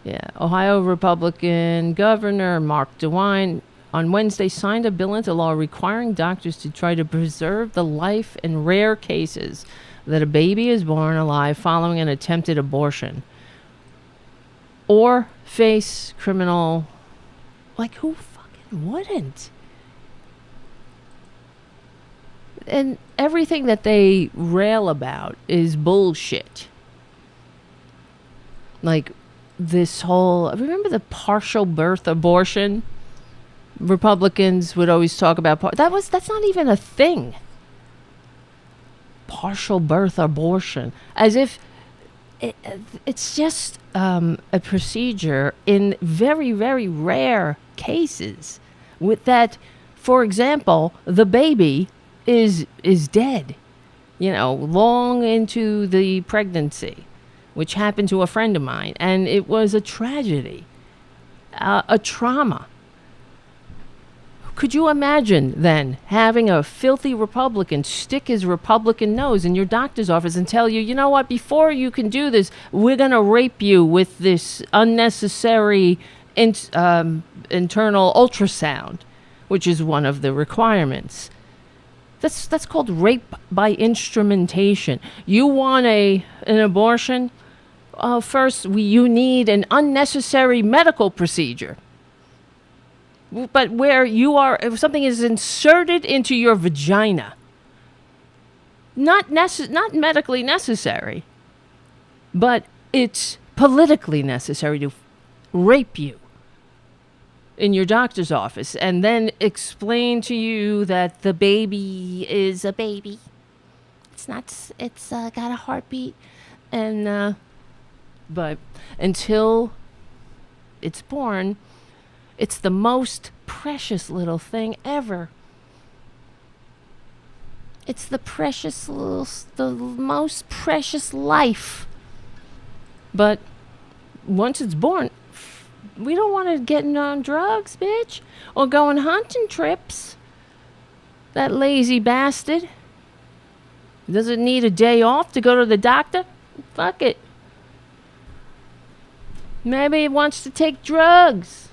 Yeah, Ohio Republican Governor Mark DeWine on Wednesday signed a bill into law requiring doctors to try to preserve the life in rare cases that a baby is born alive following an attempted abortion, or face criminal. Like, who fucking wouldn't? And everything that they rail about is bullshit. Like, this whole, remember the partial birth abortion? Republicans would always talk about that's not even a thing. Partial birth abortion, as if it's just a procedure in very, very rare cases with that. For example, the baby is dead, long into the pregnancy, which happened to a friend of mine, and it was a tragedy, a trauma. Could you imagine then having a filthy Republican stick his Republican nose in your doctor's office and tell you, you know what, before you can do this, we're going to rape you with this unnecessary internal ultrasound, which is one of the requirements. That's called rape by instrumentation. You want an abortion? First, you need an unnecessary medical procedure. But where you are, if something is inserted into your vagina, not medically necessary, but it's politically necessary to rape you in your doctor's office and then explain to you that the baby is a baby. It's got a heartbeat. And, but until it's born, it's the most precious little thing ever. It's the most precious life. But once it's born, we don't want to get on drugs, bitch, or go on hunting trips. That lazy bastard doesn't need a day off to go to the doctor. Fuck it. Maybe he wants to take drugs.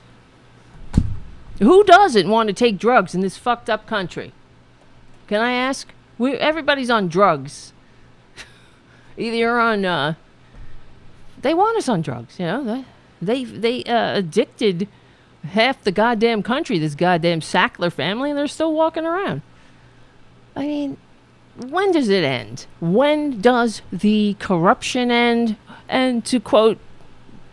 Who doesn't want to take drugs in this fucked up country? Can I ask? Everybody's on drugs. Either you're on, they want us on drugs, They addicted half the goddamn country, this goddamn Sackler family, and they're still walking around. I mean, when does it end? When does the corruption end? And to quote,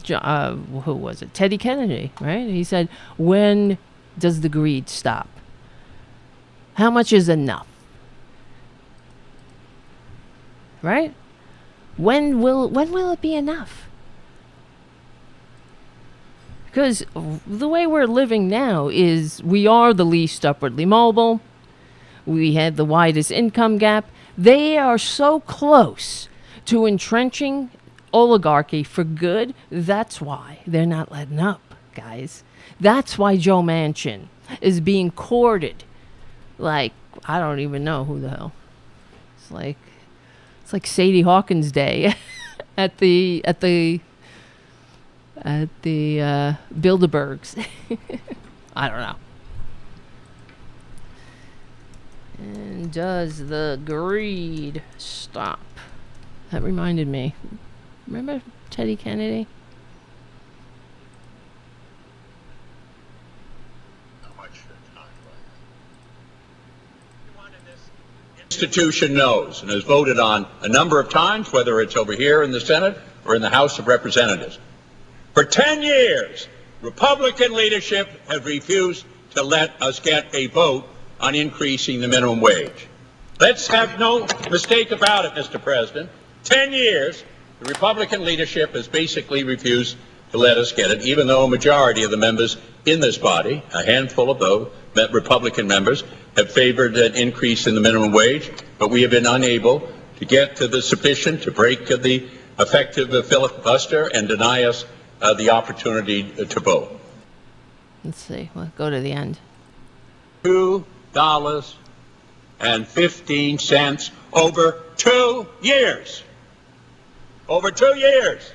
who was it? Teddy Kennedy, right? He said, when does the greed stop? How much is enough? Right? When will it be enough? Because the way we're living now is we are the least upwardly mobile. We had the widest income gap. They are so close to entrenching oligarchy for good. That's why they're not letting up, guys. That's why Joe Manchin is being courted. Like, I don't even know who the hell. It's like Sadie Hawkins Day at the Bilderbergs. I don't know. And does the greed stop? That reminded me. Remember Teddy Kennedy? Institution knows and has voted on a number of times, whether it's over here in the Senate or in the House of Representatives. For 10 years, Republican leadership has refused to let us get a vote on increasing the minimum wage. Let's have no mistake about it, Mr. President. 10 years, the Republican leadership has basically refused to let us get it, even though a majority of the members in this body, a handful of those Republican members, have favored an increase in the minimum wage, but we have been unable to get to the sufficient to break the effective filibuster and deny us the opportunity to vote. Let's see. We'll go to the end. $2.15 over 2 years. Over 2 years.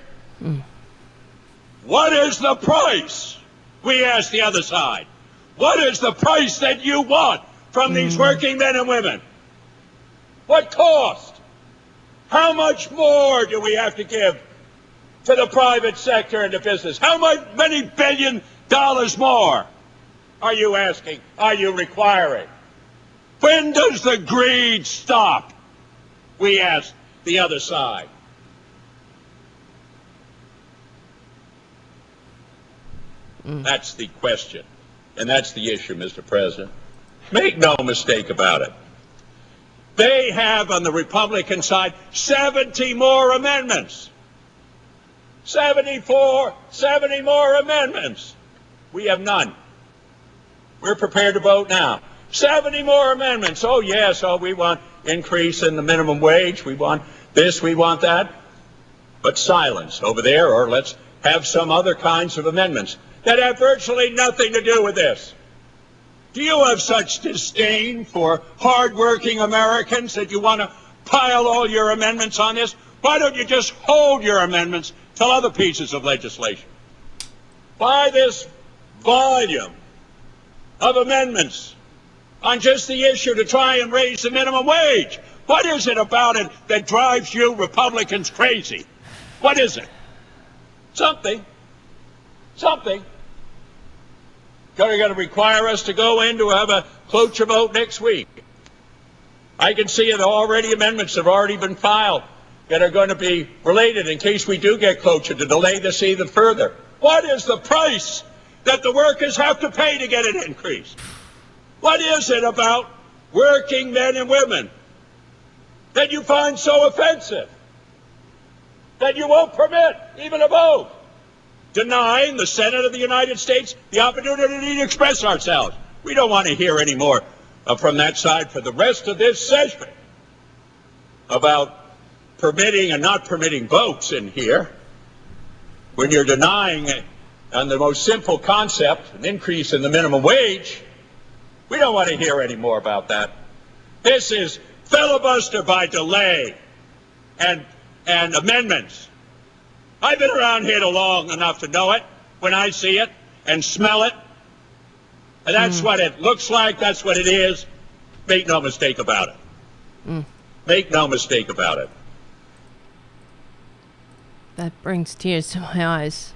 What is the price? We ask the other side. What is the price that you want from these working men and women? What cost? How much more do we have to give to the private sector and the business? How many $billion more are you asking? Are you requiring? When does the greed stop? We ask the other side. That's the question. And that's the issue, Mr. President. Make no mistake about it. They have, on the Republican side, 70 more amendments. 70 more amendments. We have none. We're prepared to vote now. 70 more amendments. Oh, yes, we want increase in the minimum wage. We want this, we want that. But silence over there, or let's have some other kinds of amendments that have virtually nothing to do with this. Do you have such disdain for hardworking Americans that you want to pile all your amendments on this? Why don't you just hold your amendments till other pieces of legislation? Why this volume of amendments on just the issue to try and raise the minimum wage? What is it about it that drives you Republicans crazy? What is it? Something. You're going to require us to go in to have a cloture vote next week. I can see it already. Amendments have already been filed that are going to be related in case we do get cloture to delay this even further. What is the price that the workers have to pay to get an increase? What is it about working men and women that you find so offensive that you won't permit even a vote? Denying the Senate of the United States the opportunity to express ourselves. We don't want to hear any more from that side for the rest of this session about permitting and not permitting votes in here when you're denying on the most simple concept, an increase in the minimum wage. We don't want to hear any more about that. This is filibuster by delay and amendments. I've been around here long enough to know it when I see it and smell it. And that's what it looks like. That's what it is. Make no mistake about it. Make no mistake about it. That brings tears to my eyes.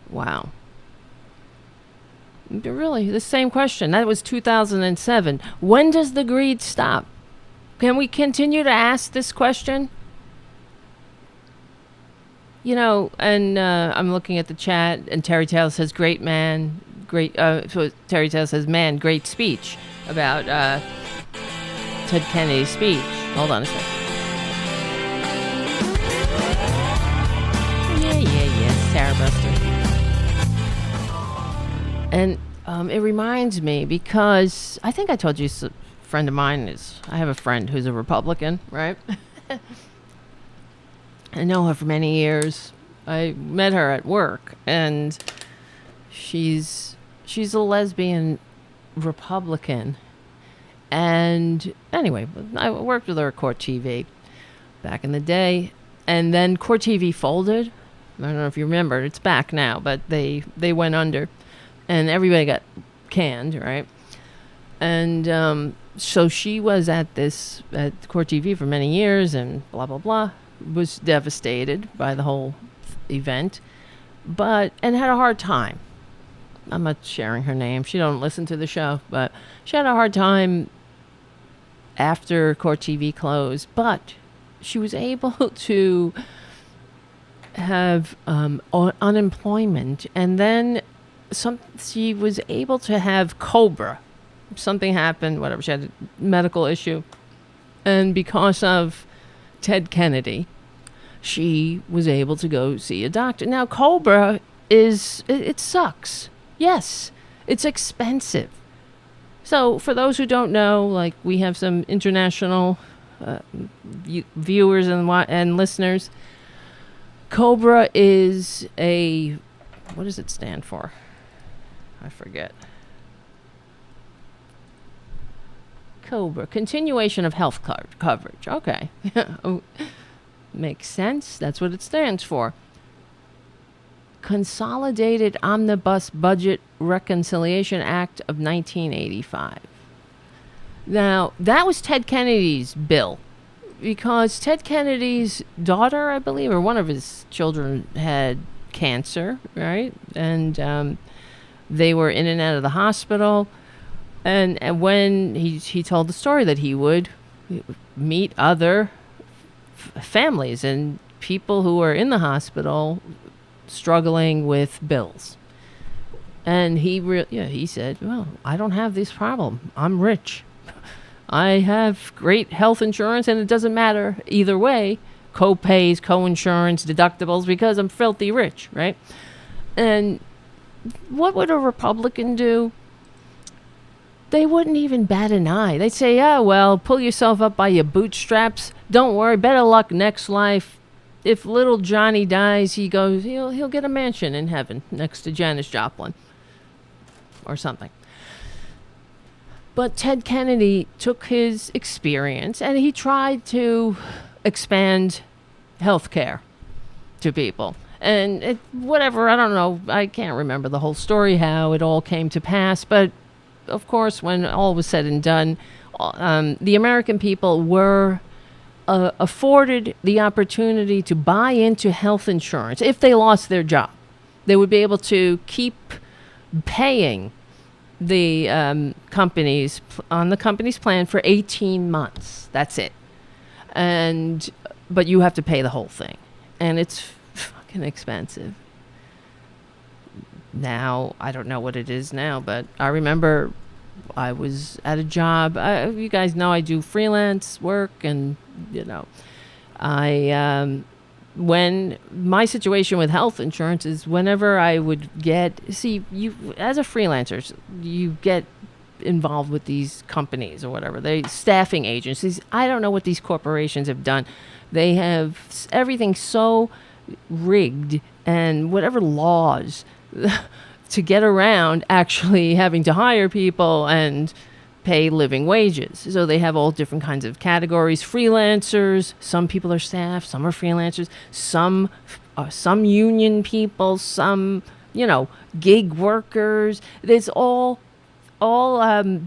Wow. Really, the same question. That was 2007. When does the greed stop? Can we continue to ask this question? You know, and I'm looking at the chat, and Terry Taylor says, great man, great, so Terry Taylor says, man, great speech about Ted Kennedy's speech. Hold on a second. Yeah, Tarabuster. And it reminds me, because I think I told you, a friend of mine I have a friend who's a Republican, right? I know her for many years. I met her at work, and she's a lesbian Republican. And anyway, I worked with her at Court TV back in the day, and then Court TV folded. I don't know if you remember. It's back now, but they went under, and everybody got canned, right? And so she was at Court TV for many years, and blah blah blah. Was devastated by the whole event, and had a hard time. I'm not sharing her name. She don't listen to the show, but she had a hard time after Court TV closed. But she was able to have unemployment, and then she was able to have COBRA. Something happened, whatever. She had a medical issue, and because of Ted Kennedy, she was able to go see a doctor. Now, COBRA it sucks. Yes, it's expensive. So for those who don't know, like, we have some international viewers and listeners. COBRA is what does it stand for? I forget. COBRA, continuation of health coverage. Okay. Makes sense. That's what it stands for. Consolidated Omnibus Budget Reconciliation Act of 1985. Now, that was Ted Kennedy's bill, because Ted Kennedy's daughter, I believe, or one of his children had cancer, right? And they were in and out of the hospital. And when he told the story that he would meet other families and people who were in the hospital struggling with bills. And he said, well, I don't have this problem. I'm rich. I have great health insurance, and it doesn't matter either way, co-pays, co-insurance, deductibles, because I'm filthy rich, right? And what would a Republican do? They wouldn't even bat an eye. They'd say, oh, well, pull yourself up by your bootstraps. Don't worry, better luck next life. If little Johnny dies, he'll get a mansion in heaven next to Janis Joplin or something. But Ted Kennedy took his experience and he tried to expand health care to people. And whatever, I don't know, I can't remember the whole story, how it all came to pass. But, of course, when all was said and done, the American people were afforded the opportunity to buy into health insurance if they lost their job. They would be able to keep paying the companies on the company's plan for 18 months. That's it. But you have to pay the whole thing. And it's fucking expensive. Now, I don't know what it is now, but I remember I was at a job. You guys know I do freelance work, and, when my situation with health insurance is whenever I would you as a freelancer, you get involved with these companies or whatever, they staffing agencies. I don't know what these corporations have done. They have everything so rigged, and whatever laws to get around actually having to hire people and pay living wages. So they have all different kinds of categories. Freelancers, some people are staff, some are freelancers, some union people, some, gig workers. There's all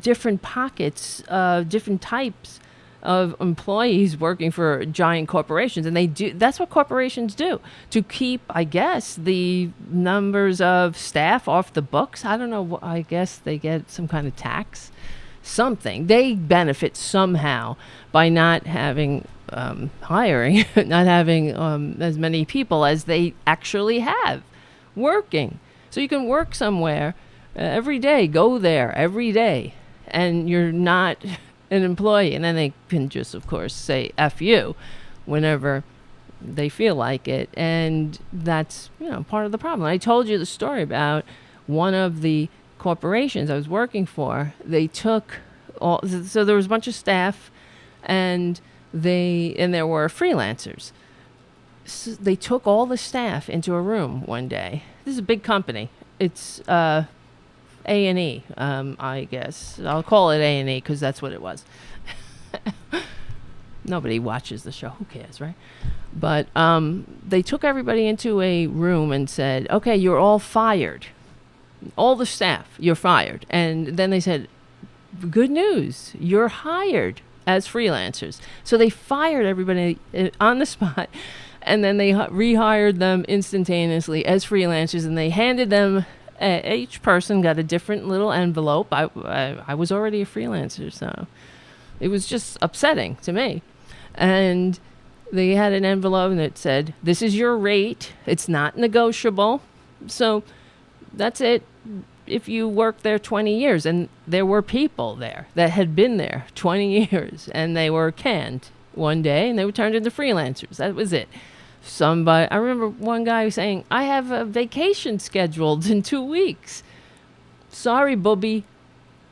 different pockets, different types of employees working for giant corporations. And that's what corporations do to keep, I guess, the numbers of staff off the books. I don't know. I guess they get some kind of tax. Something. They benefit somehow by not having hiring, not having as many people as they actually have working. So you can work somewhere every day, go there every day, and you're not an employee. And then they can just, of course, say F you whenever they feel like it. And that's, part of the problem. I told you the story about one of the corporations I was working for. They took so there was a bunch of staff, and there were freelancers. So they took all the staff into a room one day. This is a big company. It's A&E, I guess. I'll call it A&E because that's what it was. Nobody watches the show. Who cares, right? But they took everybody into a room and said, okay, you're all fired. All the staff, you're fired. And then they said, good news, you're hired as freelancers. So they fired everybody on the spot, and then they rehired them instantaneously as freelancers, and they handed them, each person got a different little envelope. I was already a freelancer, so it was just upsetting to me. And they had an envelope, and it said, this is your rate. It's not negotiable. So that's it. If you work there 20 years, and there were people there that had been there 20 years, and they were canned one day, and they were turned into freelancers. That was it. I remember one guy saying, I have a vacation scheduled in 2 weeks. Sorry, booby.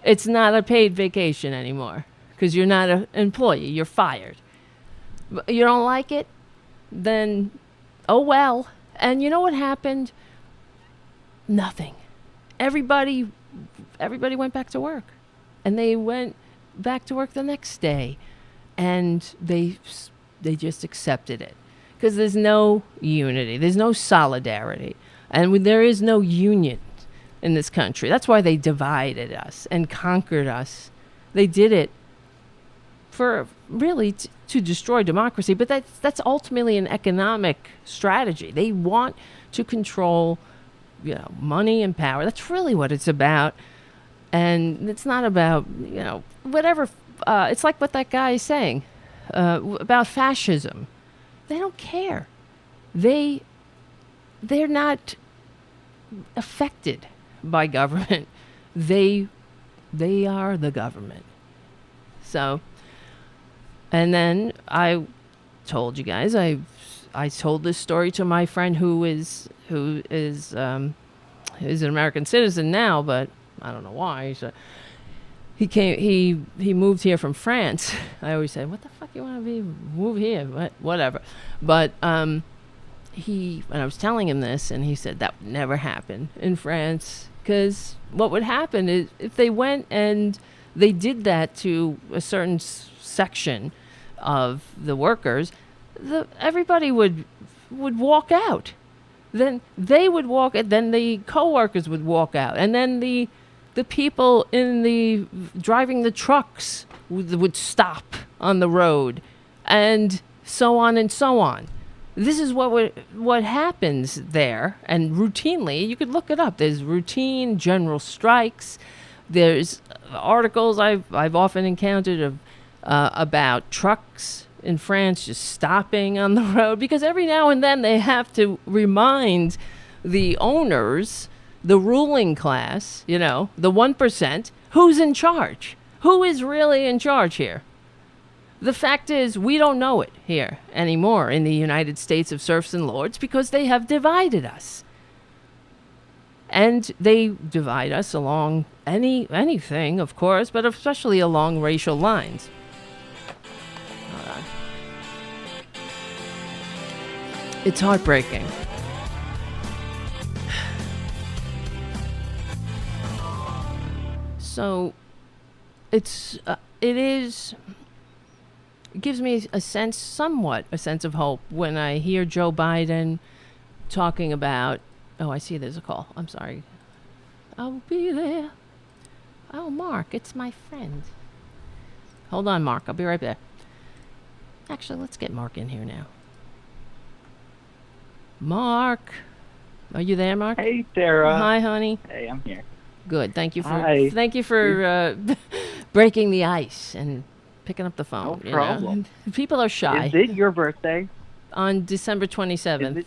It's not a paid vacation anymore because you're not an employee. You're fired. You don't like it? Then, oh well. And you know what happened? Nothing. Everybody went back to work, and they went back to work the next day, and they just accepted it because there's no unity, there's no solidarity. And there is no union in this country. That's why they divided us and conquered us. They did it for really to destroy democracy, but that's ultimately an economic strategy. They want to control, money and power. That's really what it's about. And it's not about, whatever. It's like what that guy is saying about fascism. They don't care. They're not affected by government. They are the government. So, and then I told you guys, I told this story to my friend who is an American citizen now, but I don't know why. So he moved here from France. I always say, what the fuck you want to be move here? Whatever. But when I was telling him this, and he said that would never happen in France, because what would happen is if they went and they did that to a certain section of the workers, everybody would walk out. Then they would walk, and then the co-workers would walk out, and then the people driving the trucks would stop on the road, and so on and so on. This is what happens there, and routinely, you could look it up. There's routine general strikes. There's articles I've often encountered about trucks in France just stopping on the road, because every now and then they have to remind the owners, the ruling class, the 1%, who's in charge. Who is really in charge here? The fact is, we don't know it here anymore in the United States of serfs and lords, because they have divided us. And they divide us along anything, of course, but especially along racial lines. Hold on. It's heartbreaking. So, it gives me somewhat a sense of hope when I hear Joe Biden talking about, I see there's a call. I'm sorry. I'll be there. Oh, Mark, it's my friend. Hold on, Mark. I'll be right back. Actually, let's get Mark in here now. Mark. Are you there, Mark? Hey, Tara. Hi, honey. Hey, I'm here. Good. Thank you for Hi. breaking the ice and picking up the phone. No problem. People are shy. Is it your birthday? On December 27th.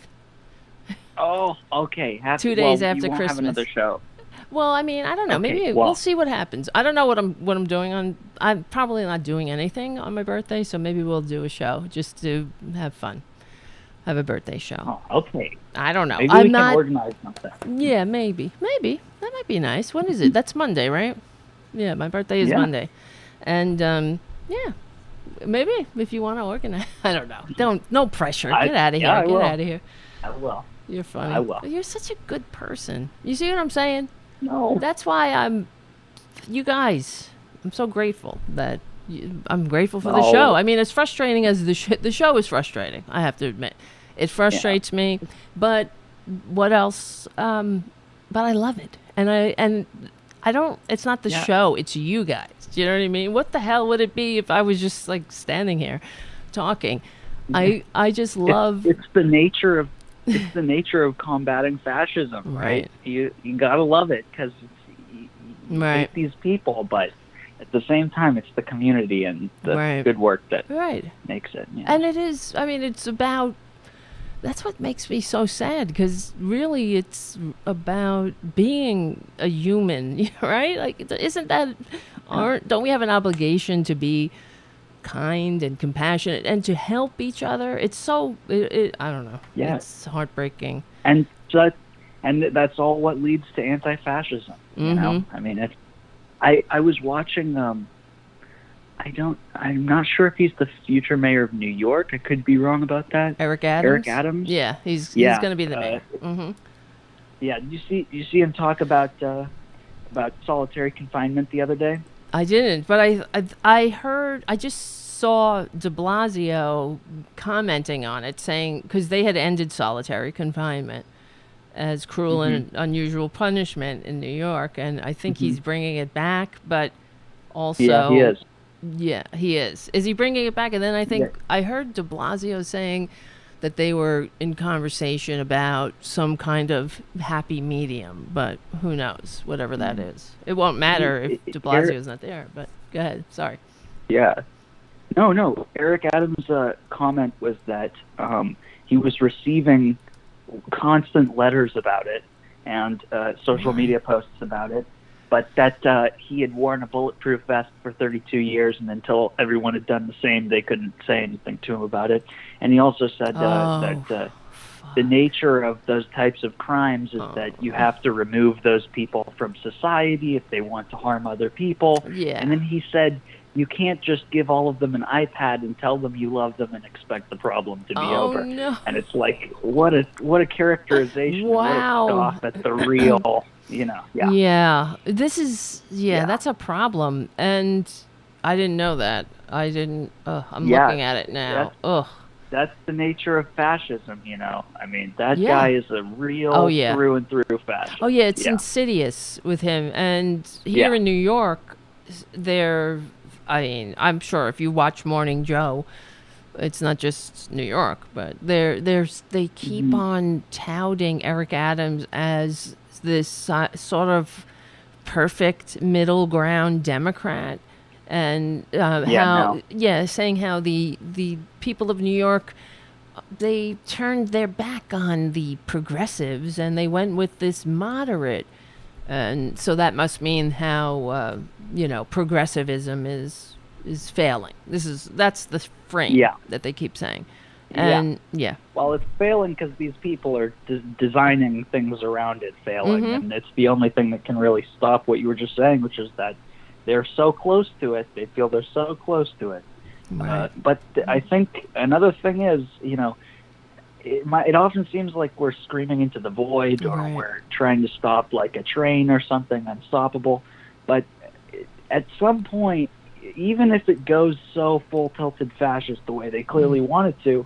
Oh, okay. 2 days after you won't Christmas. Have another show. Well, I mean, I don't know. Okay, Maybe well. we'll see what happens. I don't know what I'm doing on. I'm probably not doing anything on my birthday, so maybe we'll do a show just to have fun. Have a birthday show. Oh, okay. I don't know. Maybe I'm we not. can organize something. Yeah, maybe that might be nice. When is it? That's Monday, right? Yeah, my birthday is Yeah. Monday, and yeah, maybe if you want to organize. I don't know. No pressure. Get out of here. I Get will. out of here. I will. You're funny. I will. You're such a good person. You see what I'm saying? No. That's why you guys, I'm so grateful that I'm grateful for the No. show. I mean, as frustrating as the show is frustrating, I have to admit. It frustrates me, but what else? But I love it. And I don't, it's not the show, it's you guys. Do you know what I mean? What the hell would it be if I was just like standing here talking? I just love. It's the nature of combating fascism, right? You gotta love it because you hate these people, but at the same time, it's the community and the good work that makes it. Yeah. And it is. I mean, it's about. That's what makes me so sad, because really it's about being a human, right? Like, isn't that? Don't we have an obligation to be kind and compassionate and to help each other? It's so. I don't know. Yeah. It's heartbreaking. And that's all what leads to anti-fascism. You know, I mean, it's. I was watching. I'm not sure if he's the future mayor of New York. I could be wrong about that. Eric Adams. Eric Adams. Yeah, he's going to be the mayor. Yeah. Did you see him talk about solitary confinement the other day? I didn't, but I heard. I just saw De Blasio commenting on it, saying because they had ended solitary confinement, as cruel and unusual punishment in New York, and I think he's bringing it back, but also... Yeah, he is. Yeah, he is. Is he bringing it back? And then I think I heard de Blasio saying that they were in conversation about some kind of happy medium, but who knows, whatever that is. It won't matter if de Blasio's not there, but go ahead. Sorry. Yeah. No. Eric Adams' comment was that he was receiving constant letters about it and social media posts about it, but that he had worn a bulletproof vest for 32 years, and until everyone had done the same, they couldn't say anything to him about it. And he also said that the nature of those types of crimes is that you have to remove those people from society if they want to harm other people. Yeah. And then he said, you can't just give all of them an iPad and tell them you love them and expect the problem to be over. No. And it's like, what a characterization. Wow. What a scoff at the real, Yeah. Yeah. This is, that's a problem. And I didn't know that. I'm looking at it now. That's the nature of fascism, I mean, that guy is a real through and through fascist. Oh, yeah, it's insidious with him. And here in New York, I'm sure if you watch Morning Joe, it's not just New York, but they keep on touting Eric Adams as this sort of perfect middle ground Democrat, and saying how the people of New York, they turned their back on the progressives and they went with this moderate. And so that must mean how progressivism is failing. That's the frame that they keep saying. And well, it's failing because these people are designing things around it failing, and it's the only thing that can really stop what you were just saying, which is that they're so close to it. They feel they're so close to it. Right. But I think another thing is, it often seems like we're screaming into the void, or we're trying to stop like a train or something unstoppable. But at some point, even if it goes so full-tilted fascist the way they clearly want it to,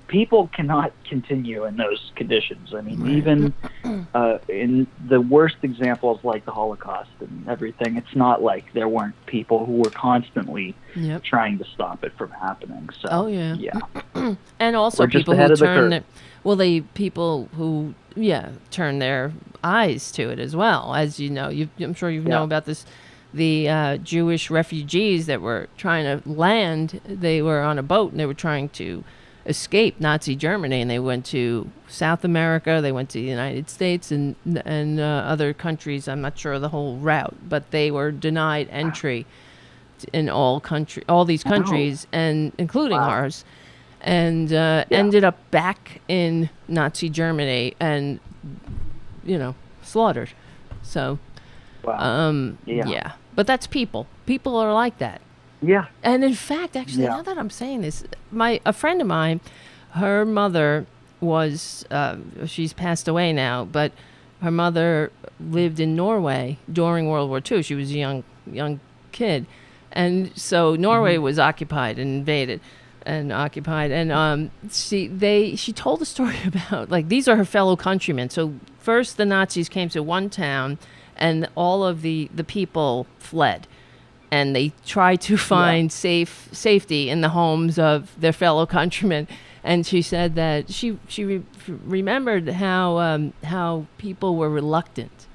people cannot continue in those conditions. I mean, even in the worst examples like the Holocaust and everything, it's not like there weren't people who were constantly trying to stop it from happening. So, and also people who turn their eyes to it as well. As you know, I'm sure you know about this. The Jewish refugees that were trying to land, they were on a boat and they were trying to escape Nazi Germany, and they went to South America, they went to the United States and other countries. I'm not sure of the whole route, but they were denied entry in all these countries, and including ours, and ended up back in Nazi Germany and slaughtered. So but that's people are like that. Yeah. And in fact, actually, now that I'm saying this, a friend of mine, her mother was, she's passed away now, but her mother lived in Norway during World War II. She was a young kid. And so Norway was occupied and invaded and occupied. And she told a story about, like, these are her fellow countrymen. So first the Nazis came to one town and all of the people fled. And they tried to find safety in the homes of their fellow countrymen. And she said that she remembered how people were reluctant,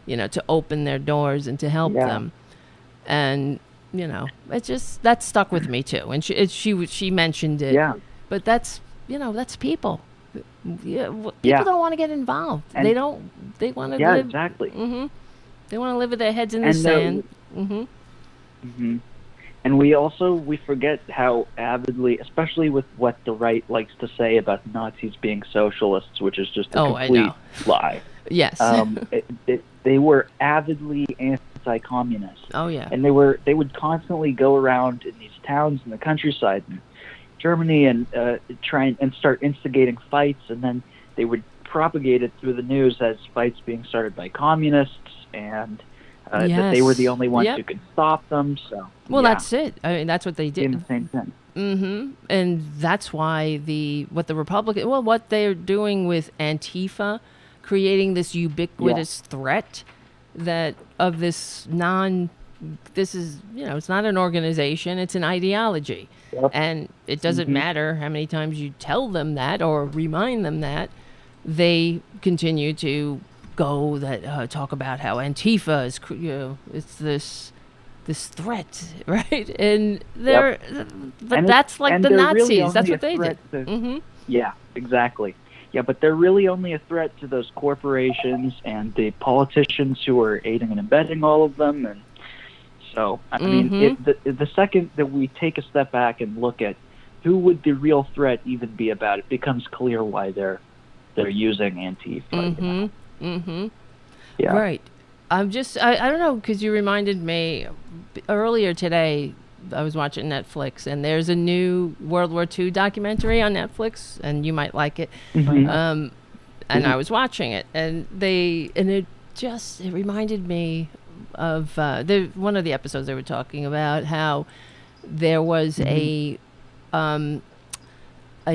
to open their doors and to help them. And it just, that stuck with me too. And she mentioned it. Yeah. But that's people. People don't want to get involved. And they want to live. Yeah, exactly. Mm-hmm. They want to live with their heads in the sand. And we forget how avidly, especially with what the right likes to say about Nazis being socialists, which is just a complete lie. Yes. They were avidly anti-communist. Oh yeah. And they would constantly go around in these towns in the countryside in Germany and try and start instigating fights, and then they would propagate it through the news as fights being started by communists and that they were the only ones who could stop them. So that's it. I mean, that's what they did. The same thing. Mm-hmm. And that's why what they're doing with Antifa, creating this ubiquitous threat that of this this is, it's not an organization, it's an ideology. Yep. And it doesn't matter how many times you tell them that or remind them that, they continue to talk about how Antifa is, it's this threat, right? And that's like the Nazis. Really that's what they did. Yeah, exactly. Yeah, but they're really only a threat to those corporations and the politicians who are aiding and abetting all of them. And so, I mean, the second that we take a step back and look at who would the real threat even be about, it becomes clear why they're using Antifa. Yeah. Right. I don't know, because you reminded me earlier today. I was watching Netflix, and there's a new World War II documentary on Netflix, and you might like it. And I was watching it, and it reminded me of one of the episodes they were talking about how there was a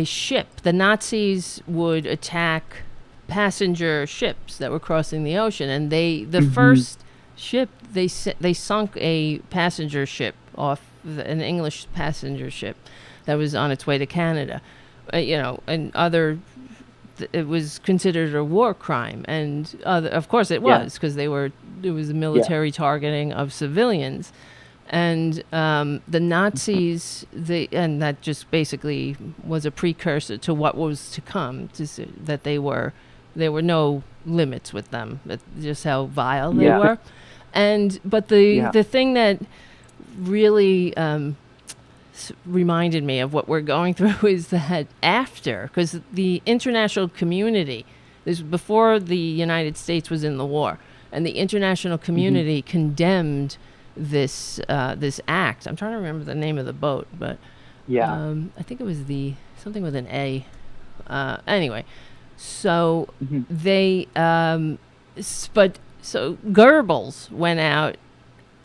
ship. The Nazis would attack passenger ships that were crossing the ocean, and the first ship they sunk a passenger ship off an English passenger ship that was on its way to Canada, and it was considered a war crime, and of course it was, because it was a military targeting of civilians, and the Nazis, and that just basically was a precursor to what was to come, that there were no limits with them, just how vile they were. But the thing that really reminded me of what we're going through is that because the international community, this was before the United States was in the war, and the international community condemned this act. I'm trying to remember the name of the boat, but I think it was something with an A. Anyway, so they so Goebbels went out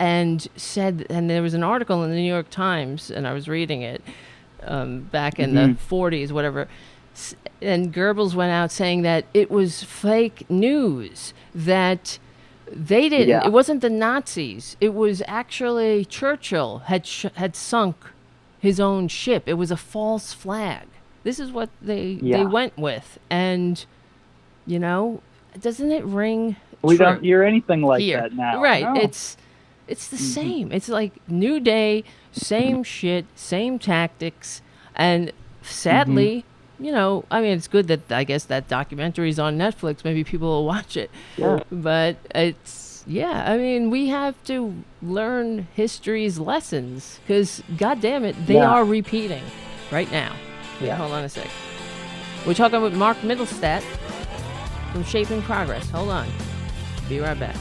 and said, and there was an article in the New York Times, and I was reading it back in the 40s, whatever, and Goebbels went out saying that it was fake news, that they didn't, it wasn't the Nazis, it was actually Churchill had sunk his own ship. It was a false flag. This is what they went with, and doesn't it ring? We don't hear anything like that now. Right. No. It's the same. It's like new day, same shit, same tactics. And sadly, I mean, it's good that I guess that documentary is on Netflix. Maybe people will watch it. Yeah. But I mean, we have to learn history's lessons, because, God damn it, they are repeating right now. Yeah. Hold on a sec. We're talking with Mark Middlestaedt from Shaping Progress. Hold on. Be right back.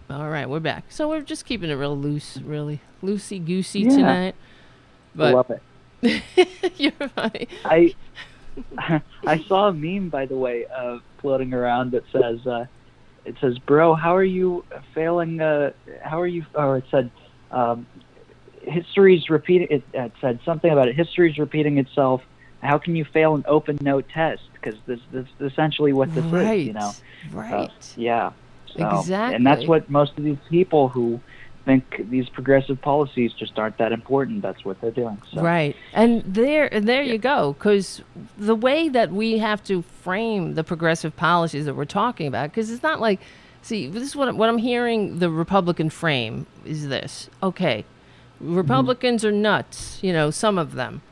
All right, we're back. So we're just keeping it real loose, really loosey-goosey tonight. But I love it. You're funny. I saw a meme, by the way, floating around that says, "Bro, how are you failing? How are you?" Or it said, "History's repeating." It said something about it. History's repeating itself. How can you fail an open note test? Because this is essentially what this is, Right. So, exactly. And that's what most of these people who think these progressive policies just aren't that important, that's what they're doing. So. Right. And there you go. Because the way that we have to frame the progressive policies that we're talking about, because it's not like, see, this is what I'm hearing the Republican frame is this. Okay, Republicans are nuts, some of them.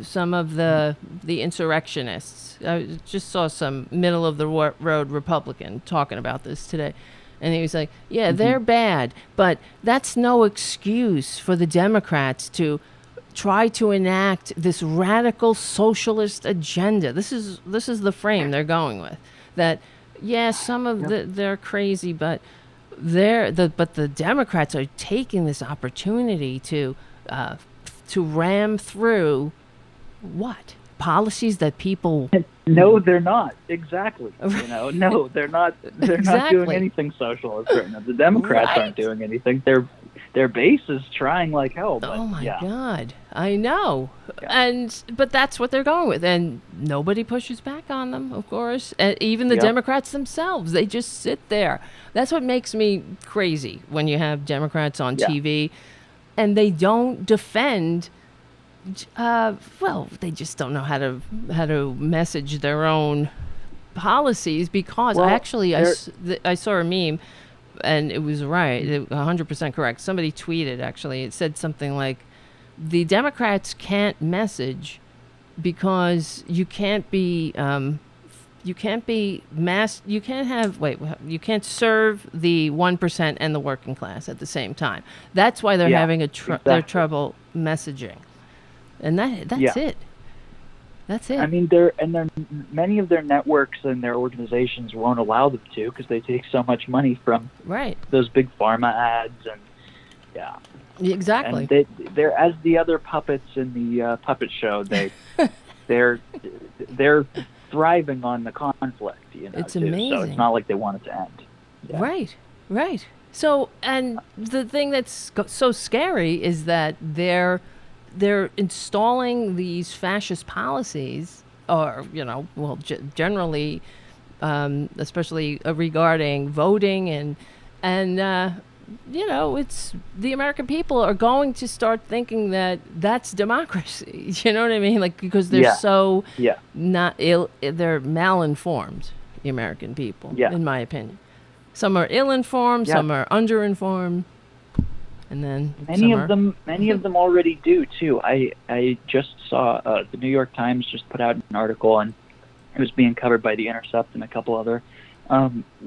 Some of the insurrectionists. I just saw some middle of the road Republican talking about this today, and he was like, "Yeah, they're bad, but that's no excuse for the Democrats to try to enact this radical socialist agenda." This is the frame they're going with. That some of they're crazy, but the Democrats are taking this opportunity to ram through what? policies that people. No, they're not. Exactly. No, they're not. They're not doing anything socialist right now. The Democrats aren't doing anything. Their base is trying like hell. But, oh my God, I know. Yeah. But that's what they're going with, and nobody pushes back on them, of course. And even the Democrats themselves, they just sit there. That's what makes me crazy when you have Democrats on TV, and they don't defend. They just don't know how to message their own policies because I saw a meme, and it was 100% correct. Somebody tweeted, actually, it said something like, the Democrats can't message because you can't serve the 1% and the working class at the same time. That's why they're having their trouble messaging. And that's it. That's it. I mean, many of their networks and their organizations won't allow them to because they take so much money from those big pharma ads and exactly. And they're as the other puppets in the puppet show. They're thriving on the conflict. It's amazing. So it's not like they want it to end. Yeah. Right. So, and the thing that's so scary is that they're installing these fascist policies, or generally, especially regarding voting and it's the American people are going to start thinking that that's democracy. You know what I mean? Like, because they're not they're malinformed, the American people, in my opinion. Some are ill-informed, some are underinformed. And then many of them already do too. I just saw the New York Times just put out an article, and it was being covered by The Intercept and a couple other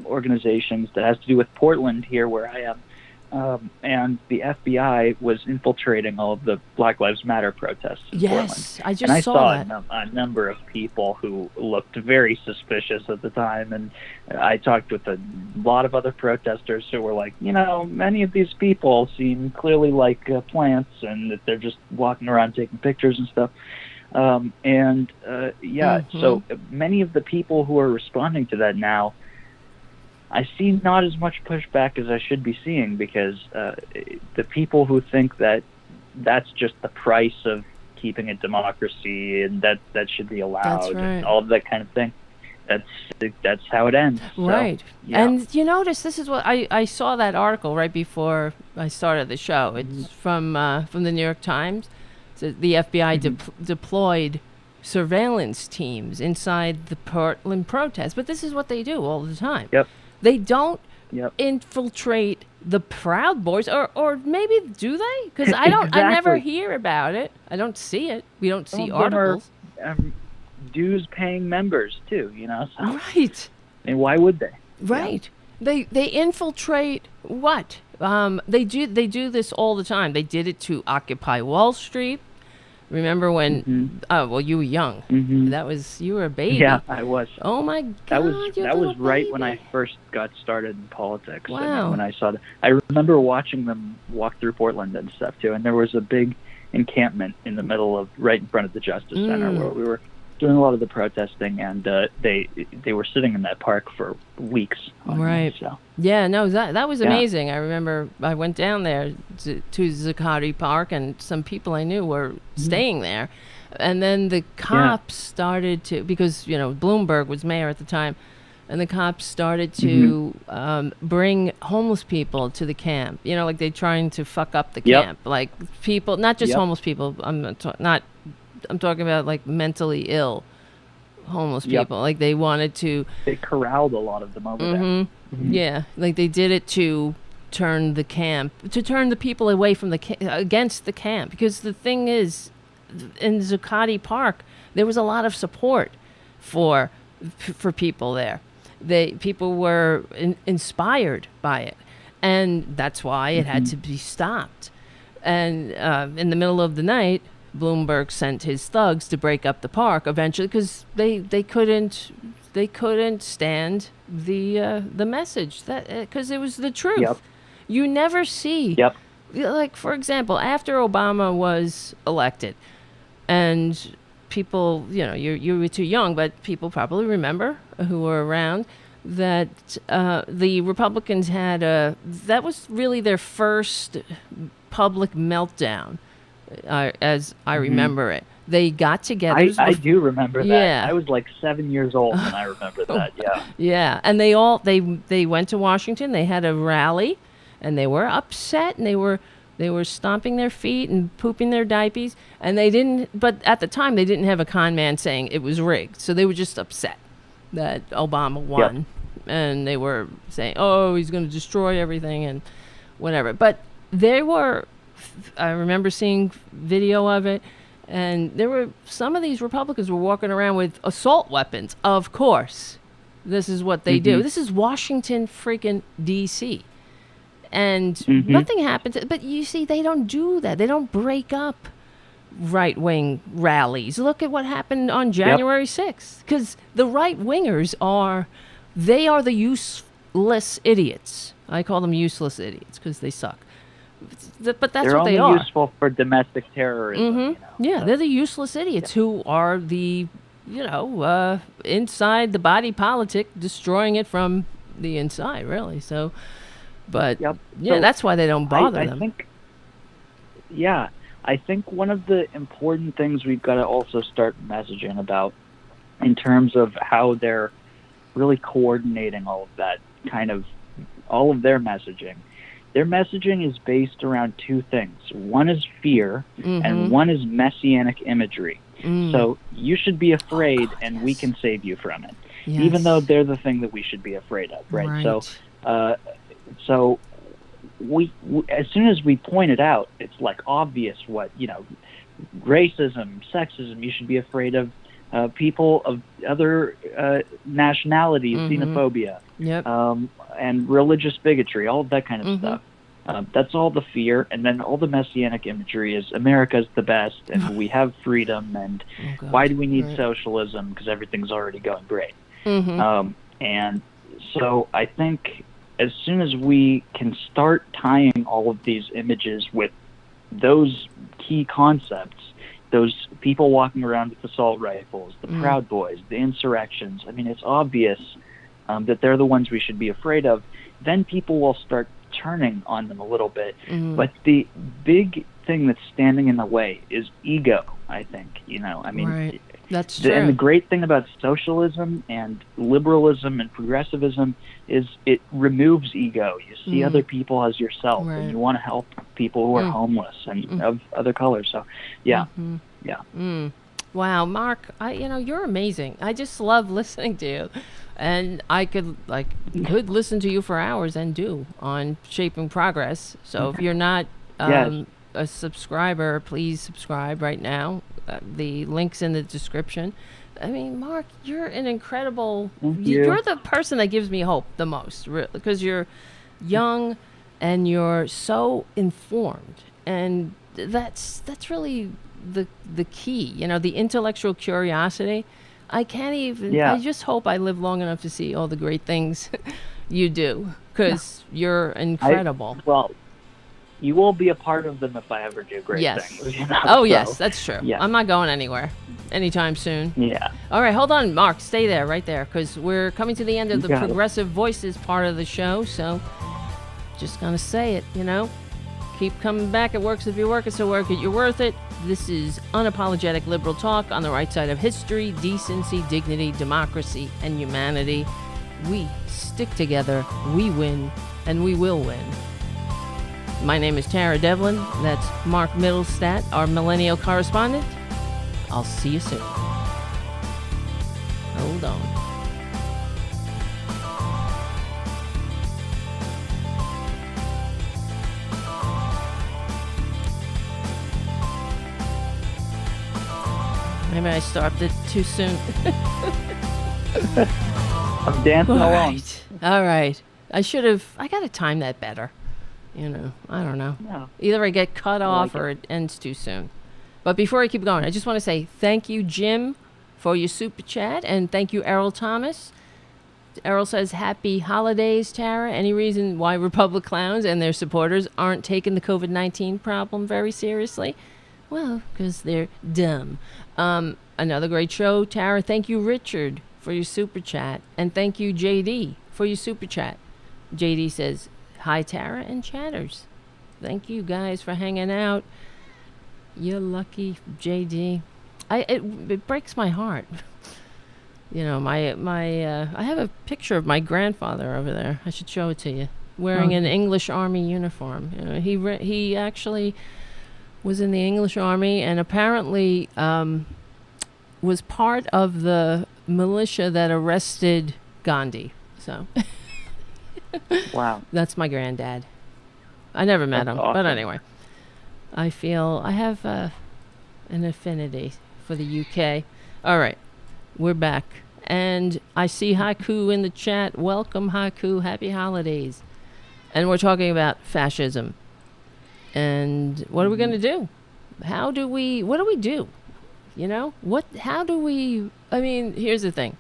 organizations that has to do with Portland here, where I am. And the FBI was infiltrating all of the Black Lives Matter protests in Portland. I just saw that. A number of people who looked very suspicious at the time, and I talked with a lot of other protesters who were like, many of these people seem clearly like plants, and that they're just walking around taking pictures and stuff. So many of the people who are responding to that now, I see not as much pushback as I should be seeing, because the people who think that that's just the price of keeping a democracy and that should be allowed and all of that kind of thing, that's how it ends. Right. So, yeah. And you notice, this is what I saw that article right before I started the show. It's from the New York Times. So the FBI deployed surveillance teams inside the Portland protest. But this is what they do all the time. Yep. They don't infiltrate the Proud Boys, or maybe do they? Because I never hear about it. I don't see it. We don't see articles. Dues-paying members too, So. Right. And why would they? Right. Yeah. They infiltrate what? They do this all the time. They did it to Occupy Wall Street. Remember when? You were young. You were a baby. Yeah, I was. Oh my God! That was right when I first got started in politics. Wow. I mean, when I saw that, I remember watching them walk through Portland and stuff too. And there was a big encampment in the middle right in front of the Justice Center, where we were doing a lot of the protesting, and they were sitting in that park for weeks. Right. So. Yeah, no, that was amazing. I remember I went down there to Zuccotti Park, and some people I knew were staying there. And then the cops started to, because, Bloomberg was mayor at the time, and the cops started to bring homeless people to the camp. Like they're trying to fuck up the camp. Like people, not just homeless people. I'm talking about like mentally ill homeless people. Like they corralled a lot of them over there. Yeah, like they did it to turn the people away from against the camp. Because the thing is, in Zuccotti Park, there was a lot of support for people there. People were inspired by it, and that's why it had to be stopped. And in the middle of the night, Bloomberg sent his thugs to break up the park eventually, because they couldn't stand the message, because it was the truth. Yep. You never see, like, for example, after Obama was elected, and people, you were too young, but people probably remember who were around that the Republicans that was really their first public meltdown, as I remember it. They got together. I do remember that. Yeah. I was like 7 years old when I remember that. Yeah. Yeah, and they went to Washington. They had a rally, and they were upset, and they were stomping their feet and pooping their diapers, and they didn't. But at the time, they didn't have a con man saying it was rigged, so they were just upset that Obama won, Yep. and they were saying, "Oh, he's going to destroy everything," and whatever. But I remember seeing video of it. And some of these Republicans were walking around with assault weapons. Of course, this is what they do. This is Washington freaking D.C. And nothing happens. But you see, they don't do that. They don't break up right-wing rallies. Look at what happened on January 6th. Because the right-wingers are the useless idiots. I call them useless idiots because they suck. But that's what they are. They're only useful for domestic terrorism. Yeah, they're the useless idiots who are the, inside the body politic, destroying it from the inside, really. So, but so that's why they don't bother I them. I think one of the important things we've got to also start messaging about, in terms of how they're really coordinating all of that all of their messaging. Their messaging is based around two things. One is fear, and one is messianic imagery. So you should be afraid, and we can save you from it, even though they're the thing that we should be afraid of, right? So we as soon as we point it out, it's like obvious what, racism, sexism, you should be afraid of people of other nationalities, xenophobia, and religious bigotry, all of that kind of stuff. That's all the fear, and then all the messianic imagery is America's the best, and we have freedom, and why do we need socialism? Because everything's already going great. And so I think as soon as we can start tying all of these images with those key concepts, those people walking around with assault rifles, the Proud Boys, the insurrections, I mean, it's obvious that they're the ones we should be afraid of. Then people will start turning on them a little bit. But the big thing that's standing in the way is ego, I think. That's true. And the great thing about socialism and liberalism and progressivism is it removes ego. You see other people as yourself, and you want to help people who are homeless and of other colors. So, Wow, Mark, you're amazing. I just love listening to you. And I could listen to you for hours and do on Shaping Progress. So if you're not a subscriber, please subscribe right now. The link's in the description. I mean, Mark, you're an incredible... You're the person that gives me hope the most, really, because you're young and you're so informed. And that's really the key, the intellectual curiosity. I can't even... I just hope I live long enough to see all the great things you do, because you're incredible. You will be a part of them if I ever do great things. Yes, that's true. Yeah. I'm not going anywhere anytime soon. Yeah. All right, hold on, Mark. Stay there, right there, because we're coming to the end of the Progressive Voices part of the show, so just going to say it, Keep coming back. It works if you're working, so work it. You're worth it. This is unapologetic liberal talk on the right side of history, decency, dignity, democracy, and humanity. We stick together, we win, and we will win. My name is Tara Devlin. That's Mark Middlestaedt, our millennial correspondent. I'll see you soon. Hold on. Maybe I stopped it too soon. I'm dancing along. All right. I got to time that better. I don't know. No. Either I get cut off or it ends too soon. But before I keep going, I just want to say thank you, Jim, for your super chat. And thank you, Errol Thomas. Errol says, happy holidays, Tara. Any reason why Republic clowns and their supporters aren't taking the COVID-19 problem very seriously? Well, because they're dumb. Another great show, Tara. Thank you, Richard, for your super chat. And thank you, JD, for your super chat. JD says, hi, Tara and chatters. Thank you guys for hanging out. You're lucky, JD. It breaks my heart. You know, I have a picture of my grandfather over there. I should show it to you. Wearing an English Army uniform. You know, he actually was in the English Army and apparently was part of the militia that arrested Gandhi. So, wow, that's my granddad. I never met him, awesome. but anyway, I have an affinity for the UK. All right, we're back. And I see Haiku in the chat. Welcome, Haiku. Happy holidays. And we're talking about fascism. And what are we going to do? What do we do? You know? I mean, here's the thing.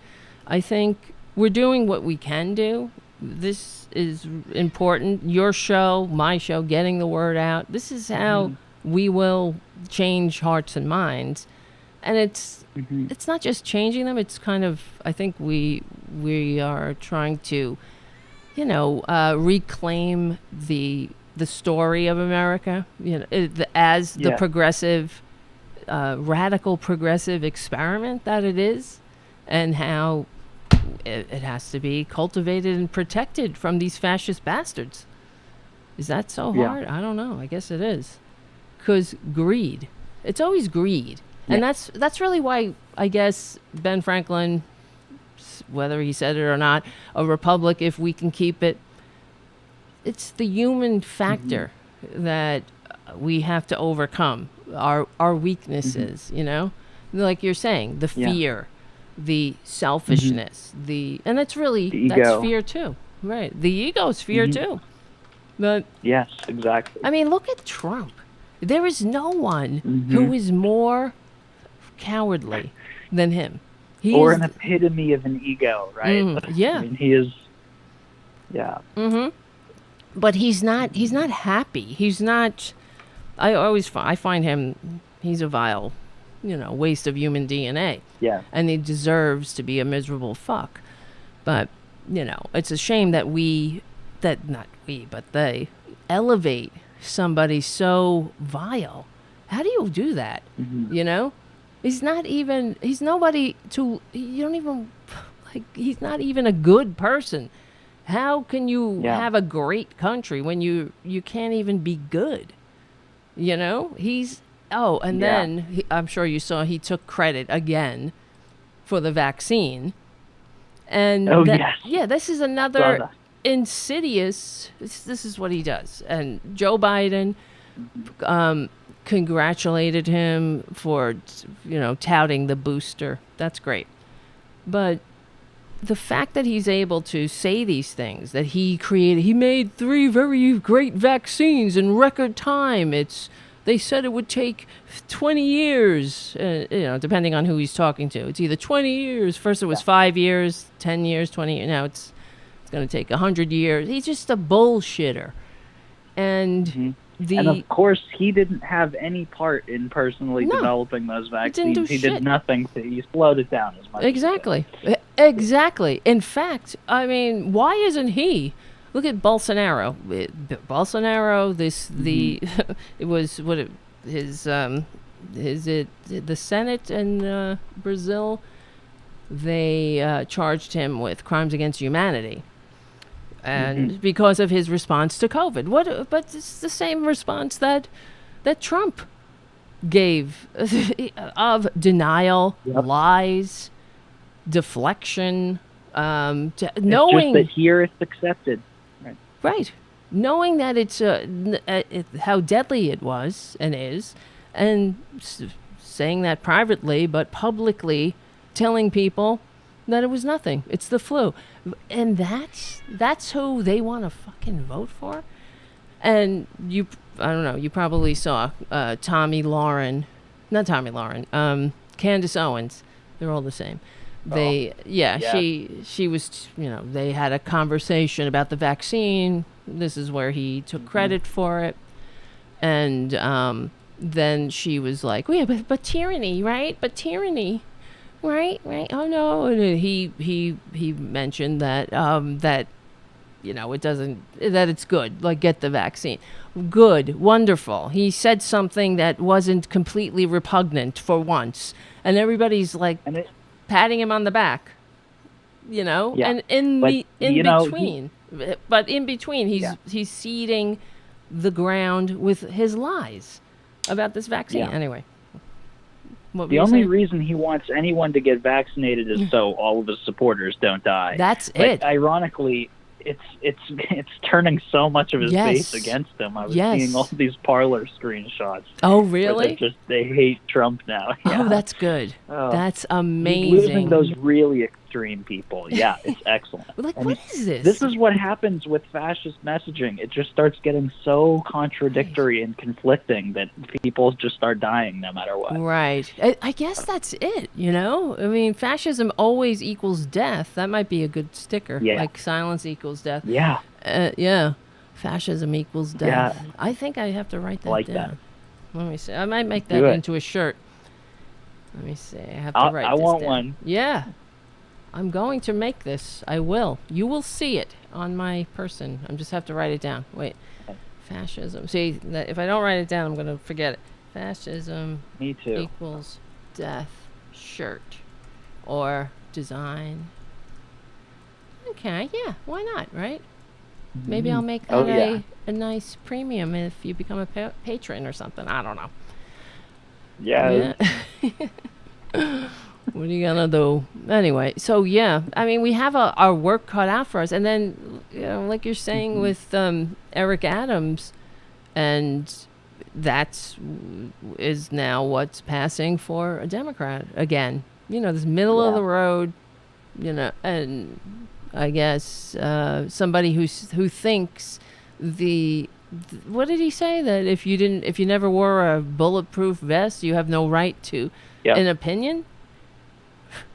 I think we're doing what we can do. This is important. Your show, my show, getting the word out. This is how we will change hearts and minds. And it's not just changing them. It's kind of, I think we are trying to, you know, reclaim the story of America, you know, the progressive, radical progressive experiment that it is, and how it has to be cultivated and protected from these fascist bastards. Is that so hard? I don't know. I guess it is. Because greed. It's always greed. And that's really why, I guess, Ben Franklin, whether he said it or not, a republic, if we can keep it, it's the human factor that we have to overcome, our weaknesses, you know? Like you're saying, the fear, the selfishness, and that's fear too. Right. The ego is fear too. But yes, exactly. I mean, look at Trump. There is no one who is more cowardly than him. Or an epitome of an ego, right? Yeah. I mean, he is. Yeah. But he's not happy. He's not. I find him. He's a vile, you know, waste of human DNA. Yeah. And he deserves to be a miserable fuck. But you know, it's a shame that they elevate somebody so vile. How do you do that? You know? He's not even a good person. How can you have a great country when you can't even be good? You know? Then I'm sure you saw he took credit again for the vaccine. And this is another insidious, this is what he does. And Joe Biden congratulated him for, you know, touting the booster. That's great. But the fact that he's able to say these things, that he made 3 very great vaccines in record time. They said it would take 20 years, you know, depending on who he's talking to. It's either 20 years. First it was 5 years, 10 years, 20 years. Now it's going to take 100 years. He's just a bullshitter. And and of course, he didn't have any part in personally developing those vaccines. He did nothing. He slowed it down as much. Exactly. Exactly. In fact, I mean, why isn't he? Look at Bolsonaro. It was the Senate in Brazil. They charged him with crimes against humanity. And because of his response to COVID. But it's the same response that Trump gave of denial, lies, deflection, knowing just that here it's accepted. Right. Knowing that it's how deadly it was and is, and saying that privately, but publicly telling people that it was nothing. It's the flu. And that's who they want to fucking vote for. And I don't know, you probably saw Candace Owens. They're all the same. She was, you know, they had a conversation about the vaccine. This is where he took credit for it. And then she was like, but tyranny, right? But tyranny. Right. Oh no, and he mentioned that that it doesn't, that it's good. Like, get the vaccine. Good, wonderful. He said something that wasn't completely repugnant for once, and everybody's like patting him on the back. Yeah. And in between, he's seeding the ground with his lies about this vaccine. Yeah. Anyway. The only reason he wants anyone to get vaccinated is so all of his supporters don't die. That's it. Ironically, it's turning so much of his base against him. I was seeing all these Parler screenshots. Oh, really? They hate Trump now. Yeah. Oh, that's good. That's amazing. He's losing those really extreme people. Yeah, it's excellent. Like, what is this? This is what happens with fascist messaging. It just starts getting so contradictory and conflicting that people just start dying no matter what. Right. I guess that's it, I mean, fascism always equals death. That might be a good sticker. Yeah. Like, silence equals death. Yeah. Yeah. Fascism equals death. Yeah. I think I have to write that like down. that. Let me see. I might make that into a shirt. Let me see. I have to write this down. I want one. Yeah. I'm going to make this. I will. You will see it on my person. I just have to write it down. Wait. Fascism. See, if I don't write it down, I'm going to forget it. Fascism Me too. equals death shirt or design. Okay, yeah. Why not, right? Maybe I'll make that a nice premium if you become a patron or something. I don't know. Yeah. What are you gonna do? Anyway, so yeah, I mean, we have our work cut out for us, and then like you're saying with Eric Adams, and is now what's passing for a Democrat again. This middle of the road, and I guess somebody who thinks what did he say, that if you never wore a bulletproof vest, you have no right to an opinion.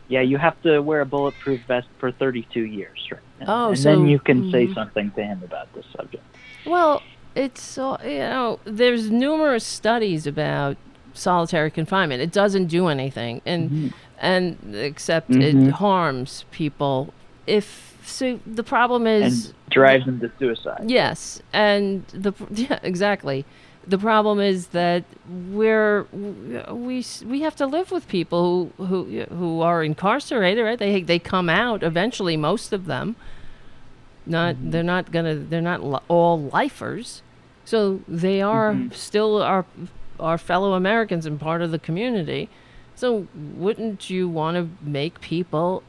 Yeah, you have to wear a bulletproof vest for 32 years, right? And so then you can say something to him about this subject. Well, it's there's numerous studies about solitary confinement. It doesn't do anything, and except it harms people. So the problem is, and drives them to suicide. Yes, and exactly. The problem is that we have to live with people who are incarcerated, right? They come out eventually. Most of them, they're not all lifers, so they are still our fellow Americans and part of the community. So wouldn't you want to make people,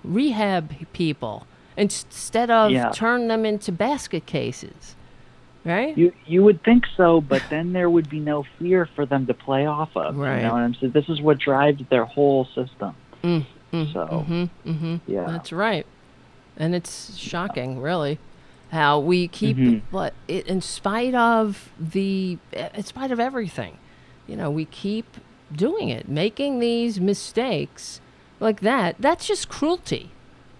rehab people instead of turn them into basket cases? Right? You would think so, but then there would be no fear for them to play off of. Right. You know what I'm saying? This is what drives their whole system. Yeah, that's right. And it's shocking, really, how we keep, but in spite of everything, we keep doing it, making these mistakes like that. That's just cruelty.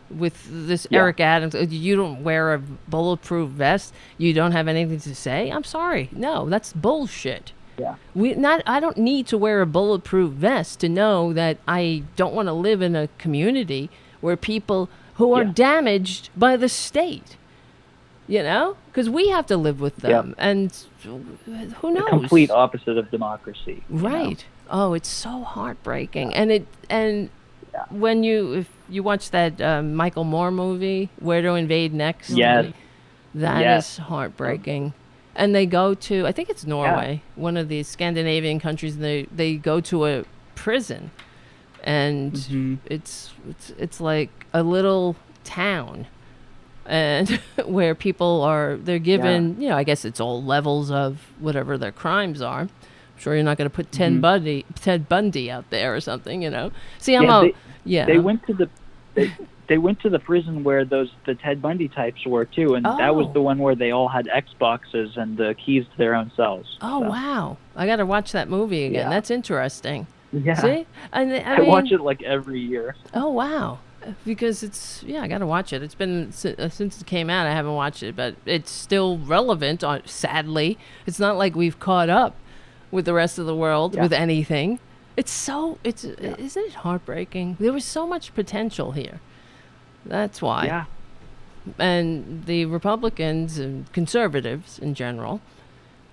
With this Eric Adams, you don't wear a bulletproof vest, you don't have anything to say. I'm sorry, no, that's bullshit. Yeah. I don't need to wear a bulletproof vest to know that I don't want to live in a community where people who are damaged by the state, because we have to live with them, and who knows? The complete opposite of democracy. Right. Oh, it's so heartbreaking, when if you watch that Michael Moore movie, Where to Invade Next, that is heartbeaking. And they go to, I think it's Norway, one of these Scandinavian countries, and they go to a prison, and it's like a little town, and where people they're given, I guess it's all levels of whatever their crimes are. I'm sure you're not going to put Ted Bundy out there or something, See, They went to the prison where the Ted Bundy types were too, and that was the one where they all had Xboxes and the keys to their own cells. Oh, so. Wow! I got to watch that movie again. Yeah. That's interesting. Yeah. See, I watch it like every year. Oh wow! Because I got to watch it. It's been since it came out. I haven't watched it, but it's still relevant. Sadly, it's not like we've caught up with the rest of the world with anything. isn't it heartbreaking? There was so much potential here. That's why. Yeah. And the Republicans and conservatives in general,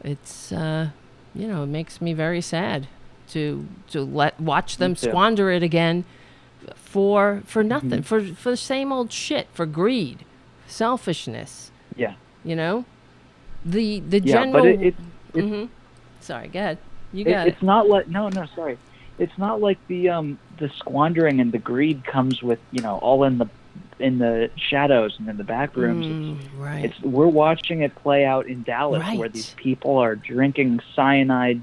it's it makes me very sad to watch them squander it again for nothing, for the same old shit, for greed, selfishness. Yeah. The general. Yeah, but Sorry, go ahead. You got it. It's not like sorry. It's not like the squandering and the greed comes with all in the shadows and in the back rooms. Right. We're watching it play out in Dallas, where these people are drinking cyanide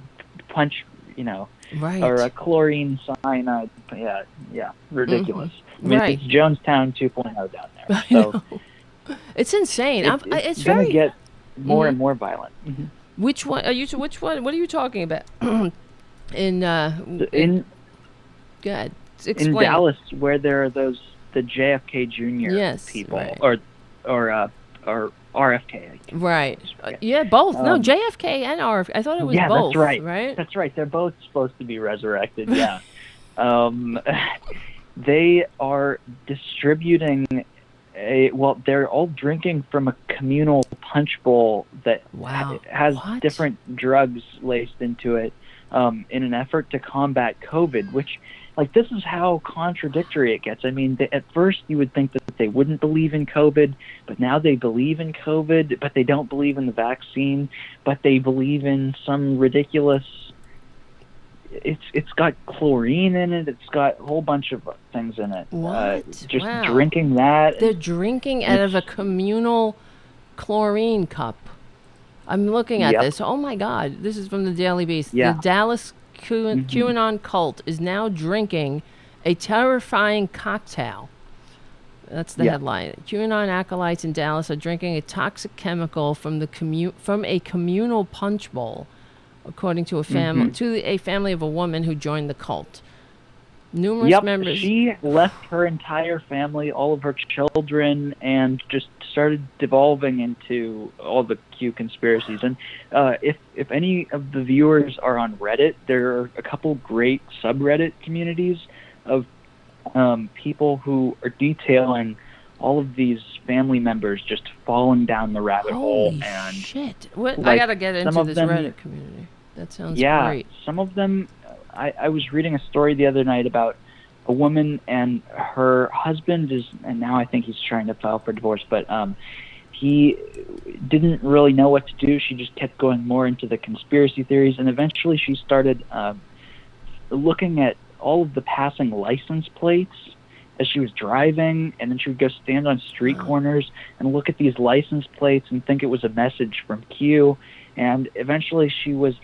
punch, or a chlorine cyanide. Yeah, ridiculous. I mean, it's Jonestown 2.0 down there. So it's insane. It's going to get more and more violent. Mm-hmm. Which one are you? Which one? What are you talking about? in Good. Explain. In Dallas, where there are the JFK Jr. people, or RFK. Right. Yeah, both. No, JFK and RFK. I thought it was both. Yeah, that's right. Right. That's right. They're both supposed to be resurrected. Yeah. They are distributing they're all drinking from a communal punch bowl that has different drugs laced into it in an effort to combat COVID, which, this is how contradictory it gets. I mean, at first you would think that they wouldn't believe in COVID, but now they believe in COVID, but they don't believe in the vaccine, but they believe in some ridiculous... It's got chlorine in it. It's got a whole bunch of things in it. Drinking that. They're drinking out of a communal chlorine cup. I'm looking at this. Oh my God! This is from the Daily Beast. Yeah. The Dallas QAnon cult is now drinking a terrifying cocktail. That's the headline. QAnon acolytes in Dallas are drinking a toxic chemical from a communal punch bowl, according to a family of a woman who joined the cult. Numerous members. She left her entire family, all of her children, and just started devolving into all the Q conspiracies. And if any of the viewers are on Reddit, there are a couple great subreddit communities of people who are detailing all of these family members just falling down the rabbit hole. And shit! I gotta get into this Reddit community. That sounds great. Some of them. I was reading a story the other night about a woman and her husband and now I think he's trying to file for divorce, but he didn't really know what to do. She just kept going more into the conspiracy theories, and eventually she started looking at all of the passing license plates as she was driving, and then she would go stand on street corners and look at these license plates and think it was a message from Q, and eventually she was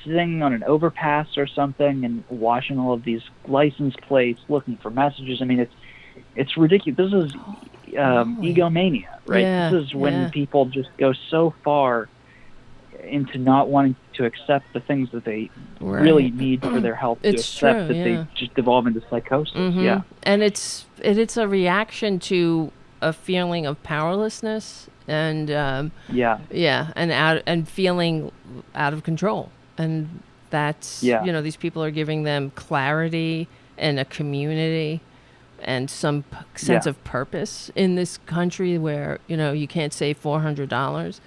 sitting on an overpass or something and watching all of these license plates, looking for messages. I mean, it's ridiculous. This is egomania, right? Yeah, this is when people just go so far into not wanting to accept the things that they really need for their health to accept that they just devolve into psychosis. Yeah, and it's a reaction to a feeling of powerlessness and and feeling out of control. And that's these people are giving them clarity and a community and some sense of purpose in this country where you can't save $400.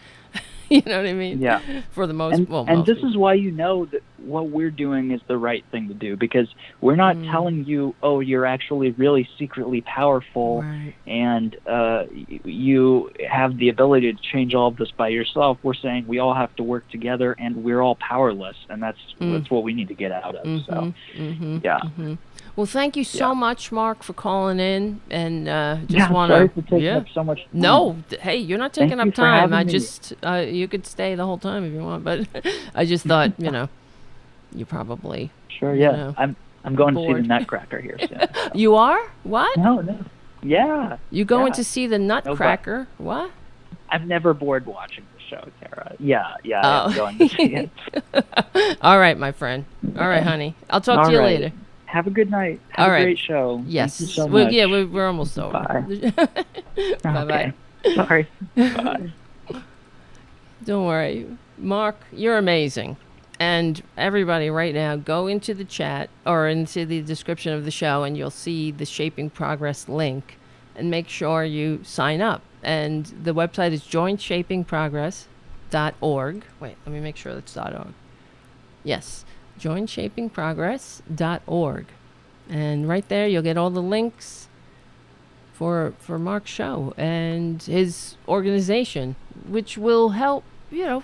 You know what I mean? Yeah. For the most, and this is why that what we're doing is the right thing to do, because we're not telling you, oh, you're actually really secretly powerful, and you have the ability to change all of this by yourself. We're saying we all have to work together, and we're all powerless, and that's what we need to get out of. Well, thank you so much, Mark, for calling in, and sorry for taking up so much time. No, hey, you're not taking up time. I just you could stay the whole time if you want, but I just thought you probably I'm going bored. to see the Nutcracker here soon. So. You are? What? No. Yeah. You going to see the Nutcracker? What? I've never bored watching the show, Tara. I'm going to see it. All right, my friend. All right, honey. I'll talk to you later. Have a good night. Have a great show. Yes. Thank you so much. We're almost over. Bye. Bye-bye. Sorry. Bye. Don't worry. Mark, you're amazing. And everybody right now, go into the chat or into the description of the show and you'll see the Shaping Progress link and make sure you sign up. And the website is joinshapingprogress.org. Wait, let me make sure that's .org. Yes, joinshapingprogress.org. And right there you'll get all the links for Mark's show and his organization, which will help,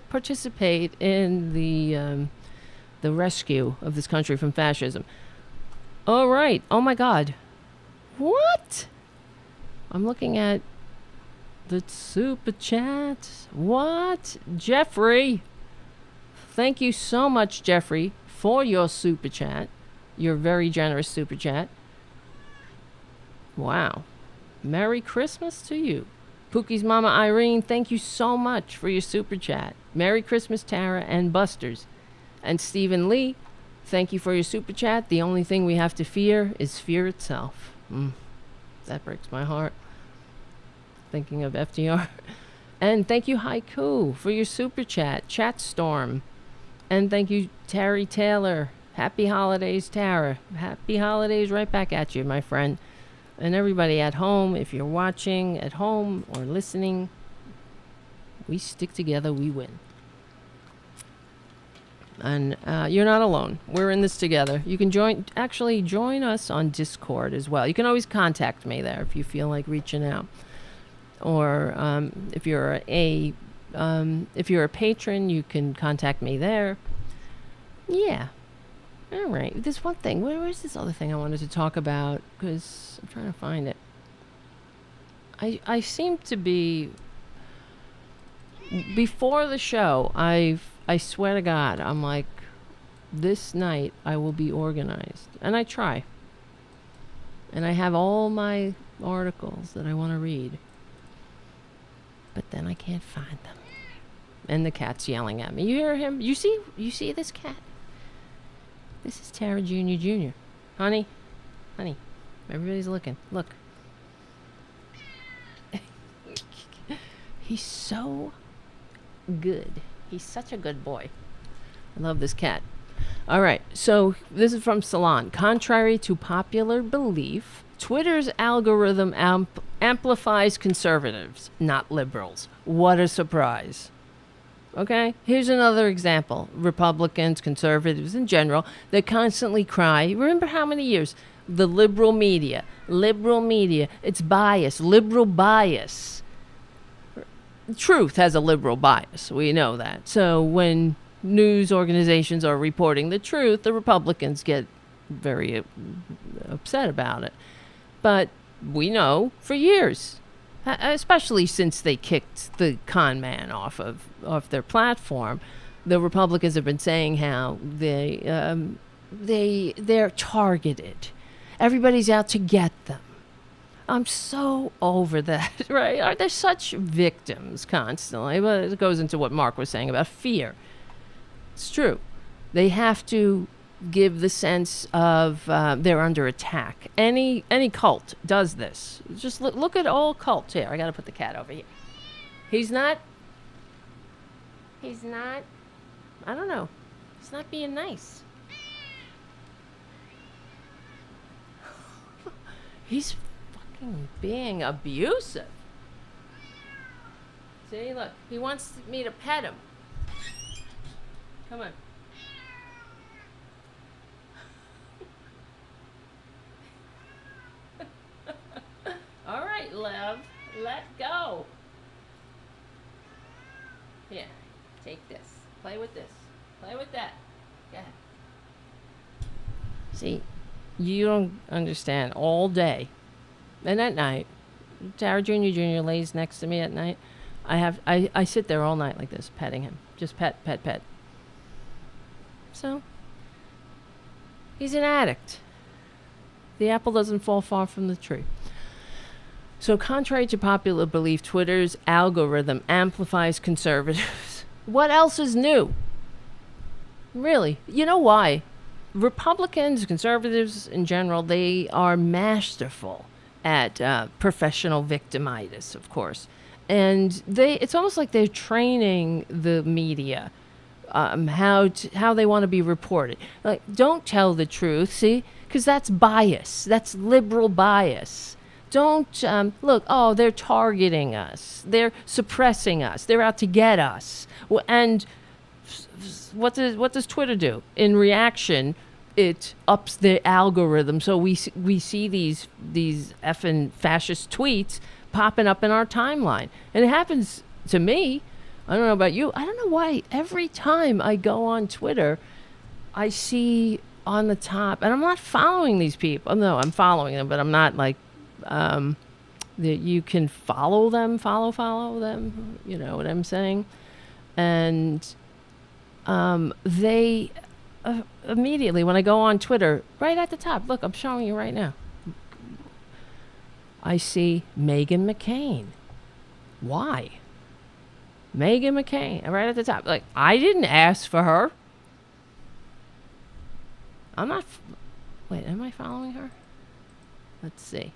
participate in the rescue of this country from fascism. All right. Oh my God. What? I'm looking at the super chat. What? Jeffrey. Thank you so much, Jeffrey, for your super chat. Your very generous super chat. Wow. Merry Christmas to you. Pookie's Mama Irene, thank you so much for your super chat. Merry Christmas, Tara and Busters. And Stephen Lee, thank you for your super chat. The only thing we have to fear is fear itself. That breaks my heart. Thinking of FDR. And thank you, Haiku, for your super chat. Chatstorm. And thank you, Terry Taylor. Happy holidays, Tara. Happy holidays right back at you, my friend. And everybody at home, if you're watching at home or listening, we stick together, we win. And you're not alone. We're in this together. You can join us on Discord as well. You can always contact me there if you feel like reaching out. Or if you're a patron, you can contact me there. Yeah. All right. There's one thing. Where's this other thing I wanted to talk about? Because I'm trying to find it. I seem to be... Before the show, I swear to God, I'm like, this night I will be organized. And I try. And I have all my articles that I want to read. But then I can't find them. And the cat's yelling at me. You hear him? You see this cat? This is Tara Jr. Honey. Everybody's looking. Look. He's so good. He's such a good boy. I love this cat. All right. So this is from Salon. Contrary to popular belief, Twitter's algorithm amplifies conservatives, not liberals. What a surprise. Okay, here's another example. Republicans, conservatives in general, they constantly cry. Remember how many years? The liberal media, it's bias, liberal bias. Truth has a liberal bias. We know that. So when news organizations are reporting the truth, the Republicans get very upset about it. But we know for years, especially since they kicked the con man off their platform, the Republicans have been saying how they're targeted. Everybody's out to get them. I'm so over that, right? They're such victims constantly. But it goes into what Mark was saying about fear. It's true. They have to give the sense of they're under attack. Any cult does this. Just look at all cults here. I got to put the cat over here. He's not, I don't know. He's not being nice. He's fucking being abusive. See, look. He wants me to pet him. Come on. All right, love. Let go. Here, take this. Play with this. Play with that. Go ahead. See, you don't understand. All day. And at night, Tara Jr. lays next to me at night. I sit there all night like this, petting him. Just pet. So, he's an addict. The apple doesn't fall far from the tree. So, contrary to popular belief, Twitter's algorithm amplifies conservatives. What else is new? Really? You know why? Republicans, conservatives in general, they are masterful at professional victimitis, of course. And it's almost like they're training the media how they want to be reported. Like, don't tell the truth, see? Because that's bias. That's liberal bias. Don't look, oh, they're targeting us. They're suppressing us. They're out to get us. And what does Twitter do? In reaction, it ups the algorithm. So we see these effing fascist tweets popping up in our timeline. And it happens to me. I don't know about you. I don't know why every time I go on Twitter, I see on the top, and I'm not following these people. No, I'm following them, but I'm not like, that you can follow them, follow them. You know what I'm saying? And they immediately, when I go on Twitter, right at the top, look, I'm showing you right now, I see Meghan McCain. Why? Meghan McCain, right at the top. Like, I didn't ask for her. I'm not. Wait, am I following her? Let's see.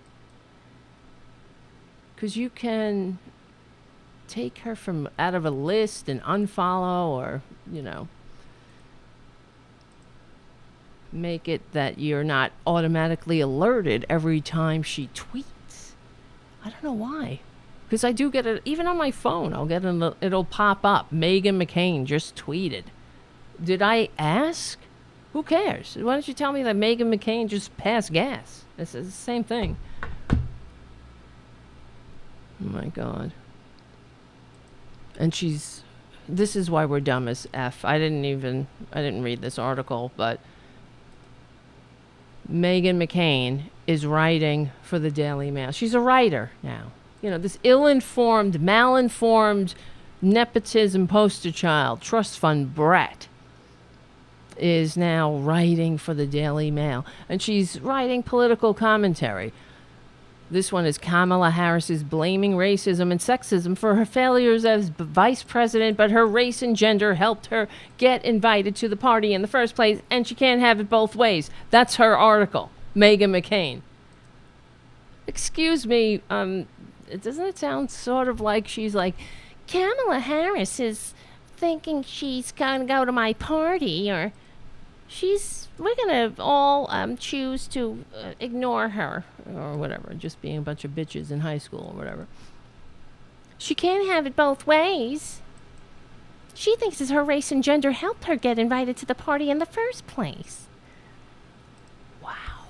Because you can take her from out of a list and unfollow, or, you know, make it that you're not automatically alerted every time she tweets. I don't know why. Because I do get it, even on my phone, it'll pop up. Meghan McCain just tweeted. Did I ask? Who cares? Why don't you tell me that Meghan McCain just passed gas? It's the same thing. Oh my God. And this is why we're dumb as F. I didn't read this article, but Meghan McCain is writing for the Daily Mail. She's a writer now. You know, this ill-informed, malinformed nepotism poster child, trust fund brat, is now writing for the Daily Mail. And she's writing political commentary. This one is Kamala Harris is blaming racism and sexism for her failures as vice president, but her race and gender helped her get invited to the party in the first place, and she can't have it both ways. That's her article, Meghan McCain. Excuse me, doesn't it sound sort of like she's like, Kamala Harris is thinking she's going to go to my party, or we're going to all choose to ignore her, or whatever, just being a bunch of bitches in high school or whatever. She can't have it both ways. She thinks it's her race and gender helped her get invited to the party in the first place. Wow.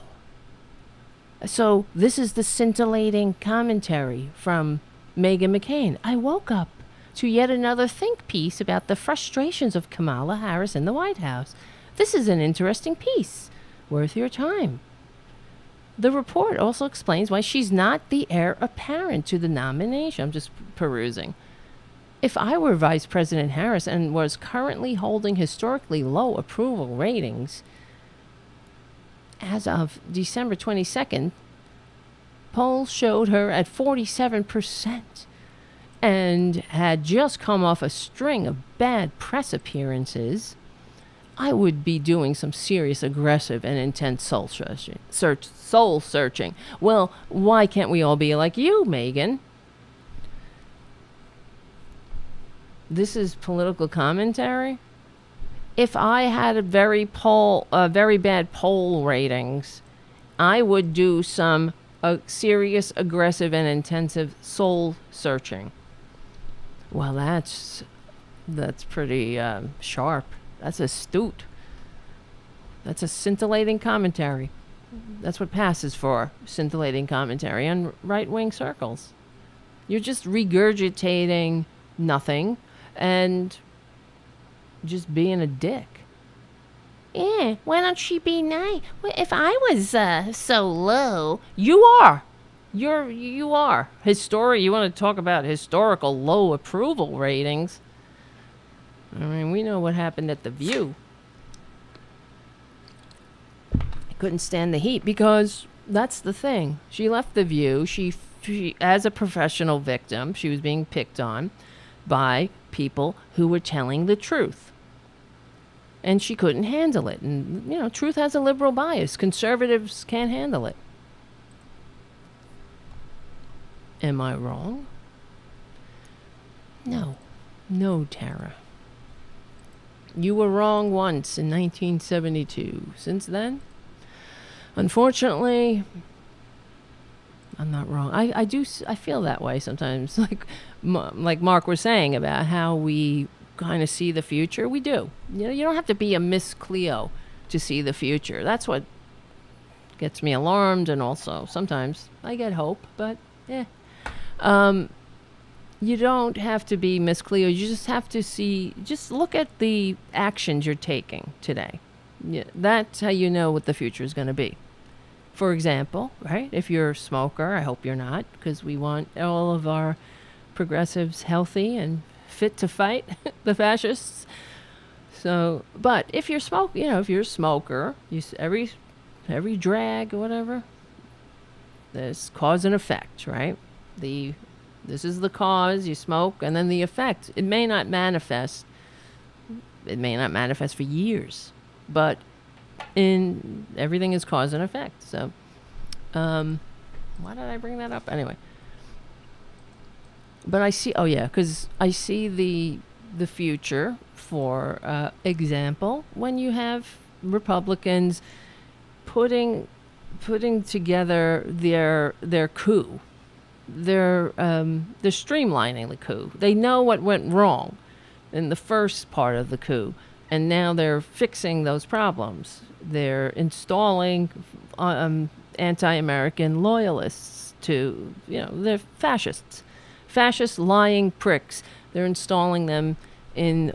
So this is the scintillating commentary from Meghan McCain. I woke up to yet another think piece about the frustrations of Kamala Harris in the White House. This is an interesting piece, worth your time. The report also explains why she's not the heir apparent to the nomination. I'm just perusing. If I were Vice President Harris and was currently holding historically low approval ratings, as of December 22nd, polls showed her at 47% and had just come off a string of bad press appearances, I would be doing some serious, aggressive, and intense soul searching. Well, why can't we all be like you, Meghan? This is political commentary. If I had a very bad poll ratings, I would do some serious, aggressive, and intensive soul searching. Well, that's pretty sharp. That's astute. That's a scintillating commentary. That's what passes for scintillating commentary in right-wing circles. You're just regurgitating nothing and just being a dick. Yeah, why don't she be nice? Well, if I was so low, you are. You are. You want to talk about historical low approval ratings? I mean, we know what happened at The View. I couldn't stand the heat because that's the thing. She left The View. She, as a professional victim, she was being picked on by people who were telling the truth. And she couldn't handle it. And, you know, truth has a liberal bias. Conservatives can't handle it. Am I wrong? No, Tara. You were wrong once in 1972. Since then, unfortunately, I'm not wrong. I feel that way sometimes. Like Mark was saying about how we kind of see the future. We do. You don't have to be a Miss Cleo to see the future. That's what gets me alarmed, and also sometimes I get hope, but you don't have to be Miss Cleo. You just have to just look at the actions you're taking today. Yeah, that's how you know what the future is going to be. For example, right, if you're a smoker, I hope you're not, because we want all of our progressives healthy and fit to fight the fascists. So, but if you're if you're a smoker, every drag or whatever, there's cause and effect, right? This is the cause, you smoke, and then the effect. It may not manifest for years, but everything is cause and effect. So, why did I bring that up? Anyway. But because I see the future, for example, when you have Republicans putting together their coup. They're streamlining the coup. They know what went wrong in the first part of the coup, and now they're fixing those problems. They're installing anti-American loyalists they're fascists, lying pricks. They're installing them in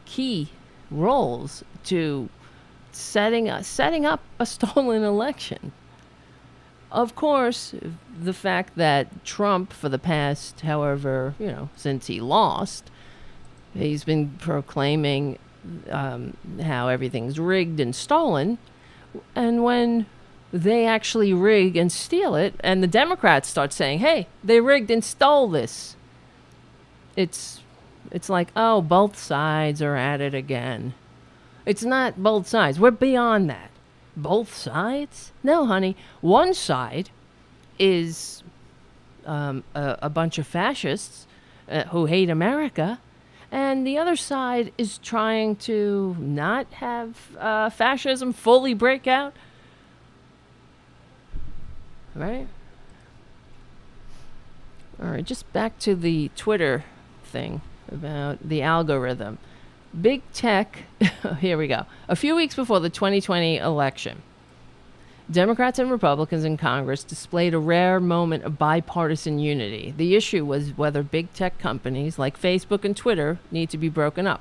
key roles to setting up a stolen election. Of course, the fact that Trump, for the past, however, since he lost, he's been proclaiming how everything's rigged and stolen. And when they actually rig and steal it, and the Democrats start saying, hey, they rigged and stole this, it's like, oh, both sides are at it again. It's not both sides. We're beyond that. Both sides? No, honey. One side is a bunch of fascists who hate America, and the other side is trying to not have fascism fully break out. Right? All right, just back to the Twitter thing about the algorithm. Big tech, here we go. A few weeks before the 2020 election, Democrats and Republicans in Congress displayed a rare moment of bipartisan unity. The issue was whether big tech companies like Facebook and Twitter need to be broken up.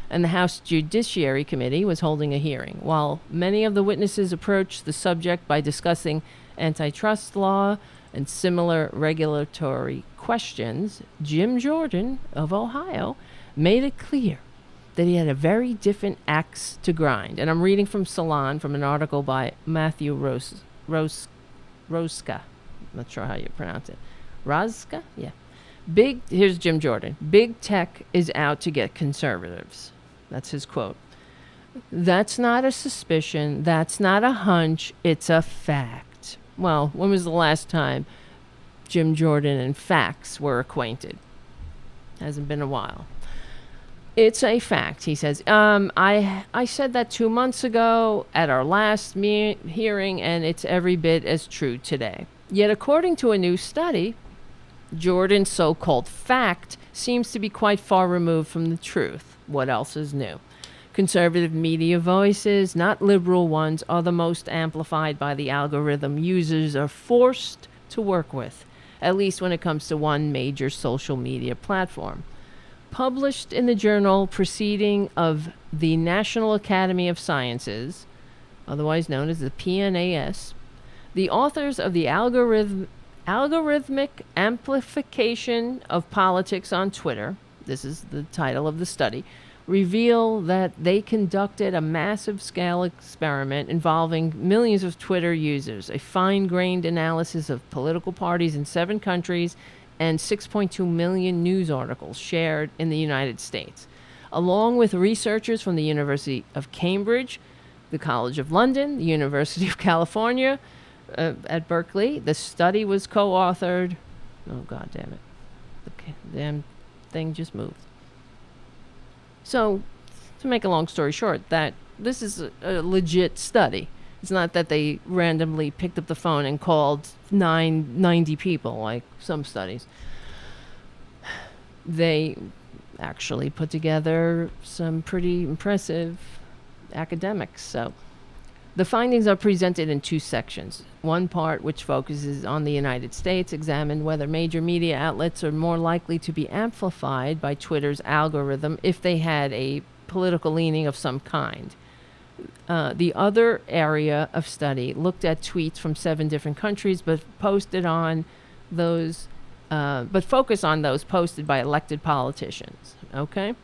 And the House Judiciary Committee was holding a hearing. While many of the witnesses approached the subject by discussing antitrust law and similar regulatory questions, Jim Jordan of Ohio made it clear that he had a very different axe to grind. And I'm reading from Salon, from an article by Matthew Roska. I'm not sure how you pronounce it. Roska? Yeah. Here's Jim Jordan. Big tech is out to get conservatives. That's his quote. That's not a suspicion. That's not a hunch. It's a fact. Well, when was the last time Jim Jordan and facts were acquainted? Hasn't been a while. It's a fact, he says. I said that 2 months ago at our last hearing, and it's every bit as true today. Yet, according to a new study, Jordan's so-called fact seems to be quite far removed from the truth. What else is new? Conservative media voices, not liberal ones, are the most amplified by the algorithm users are forced to work with, at least when it comes to one major social media platform. Published in the journal Proceeding of the National Academy of Sciences, otherwise known as the PNAS, the authors of the Algorithmic Amplification of Politics on Twitter, this is the title of the study, reveal that they conducted a massive scale experiment involving millions of Twitter users, a fine-grained analysis of political parties in 7 countries, and 6.2 million news articles shared in the United States. Along with researchers from the University of Cambridge, the College of London, the University of California at Berkeley, the study was co-authored. Oh, God damn it. The damn thing just moved. So, to make a long story short, that this is a legit study. It's not that they randomly picked up the phone and called 90 people, like some studies. They actually put together some pretty impressive academics. So the findings are presented in two sections. One part, which focuses on the United States, examined whether major media outlets are more likely to be amplified by Twitter's algorithm if they had a political leaning of some kind. The other area of study looked at tweets from 7 different countries, but focus on those posted by elected politicians. Okay?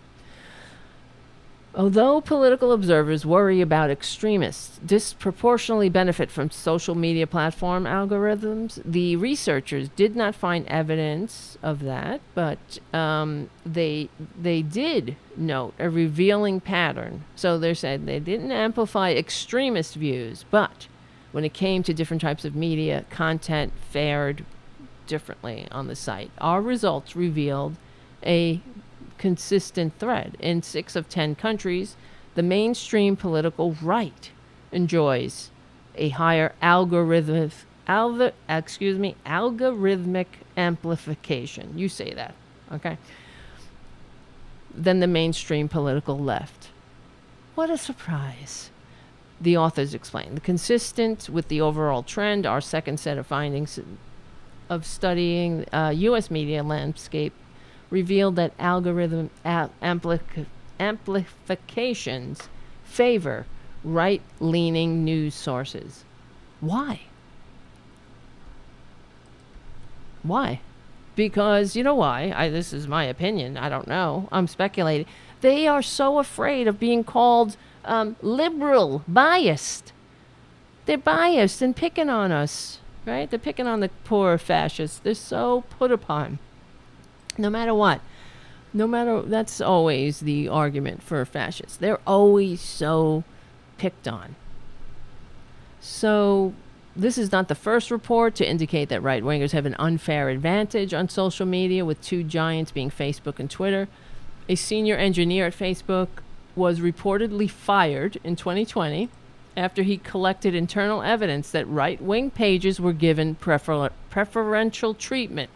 Although political observers worry about extremists disproportionately benefit from social media platform algorithms, the researchers did not find evidence of that, but they did note a revealing pattern. So they said they didn't amplify extremist views, but when it came to different types of media, content fared differently on the site. Our results revealed a consistent thread. In 6 of 10 countries, the mainstream political right enjoys a higher algorithmic amplification. You say that, okay? Than the mainstream political left. What a surprise. The authors explain. Consistent with the overall trend, our second set of findings of studying U.S. media landscape revealed that algorithm amplifications favor right-leaning news sources. Why? Why? Because, you know why? This is my opinion. I don't know. I'm speculating. They are so afraid of being called liberal, biased. They're biased and picking on us, right? They're picking on the poor fascists. They're so put upon. No matter what. That's always the argument for fascists. They're always so picked on. So this is not the first report to indicate that right-wingers have an unfair advantage on social media, with 2 giants being Facebook and Twitter. A senior engineer at Facebook was reportedly fired in 2020 after he collected internal evidence that right-wing pages were given preferential treatment.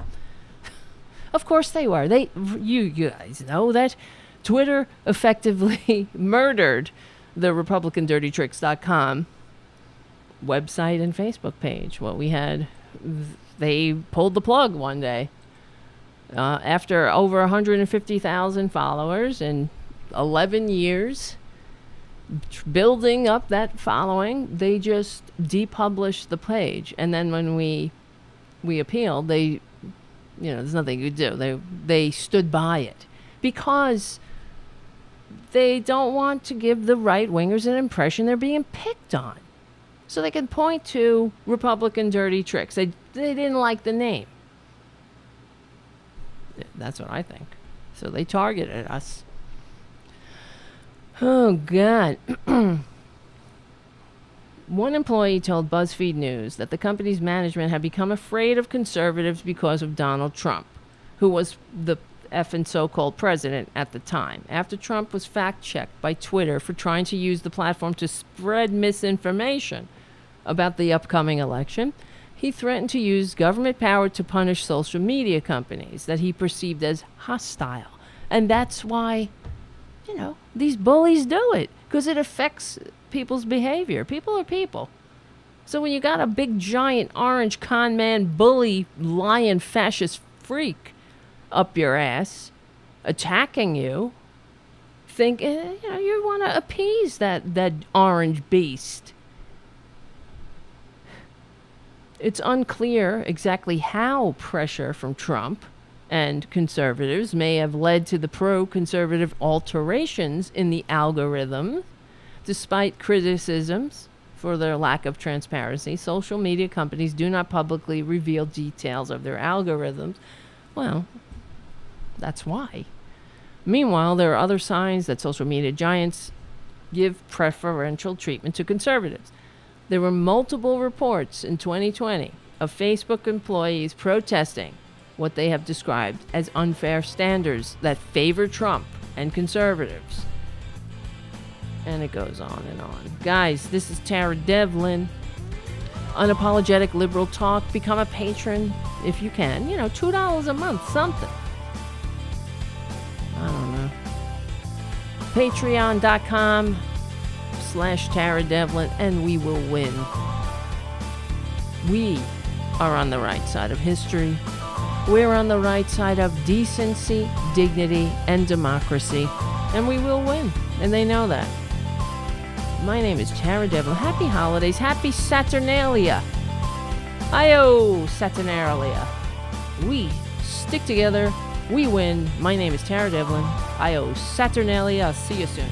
Of course they were. You guys know that Twitter effectively murdered the RepublicanDirtyTricks.com website and Facebook page. They pulled the plug one day. After over 150,000 followers in 11 years, building up that following, they just depublished the page. And then when we appealed, there's nothing you could do. They stood by it because they don't want to give the right-wingers an impression they're being picked on. So they can point to Republican Dirty Tricks. They didn't like the name. That's what I think. So they targeted us. Oh, God. One employee told BuzzFeed News that the company's management had become afraid of conservatives because of Donald Trump, who was the effing so-called president at the time. After Trump was fact-checked by Twitter for trying to use the platform to spread misinformation about the upcoming election, he threatened to use government power to punish social media companies that he perceived as hostile. And that's why, these bullies do it, because it affects people's behavior. People are people. So when you got a big, giant, orange con man, bully, lion, fascist freak up your ass attacking you, think, you want to appease that orange beast. It's unclear exactly how pressure from Trump and conservatives may have led to the pro-conservative alterations in the algorithm. Despite criticisms for their lack of transparency, social media companies do not publicly reveal details of their algorithms. Well, that's why. Meanwhile, there are other signs that social media giants give preferential treatment to conservatives. There were multiple reports in 2020 of Facebook employees protesting what they have described as unfair standards that favor Trump and conservatives. And it goes on and on. Guys, this is Tara Devlin. Unapologetic liberal talk. Become a patron if you can. You know, $2 a month, something. I don't know. Patreon.com/Tara Devlin, and we will win. We are on the right side of history. We're on the right side of decency, dignity, and democracy. And we will win. And they know that. My name is Tara Devlin. Happy holidays. Happy Saturnalia. Io, Saturnalia. We stick together. We win. My name is Tara Devlin. Io, Saturnalia. See you soon.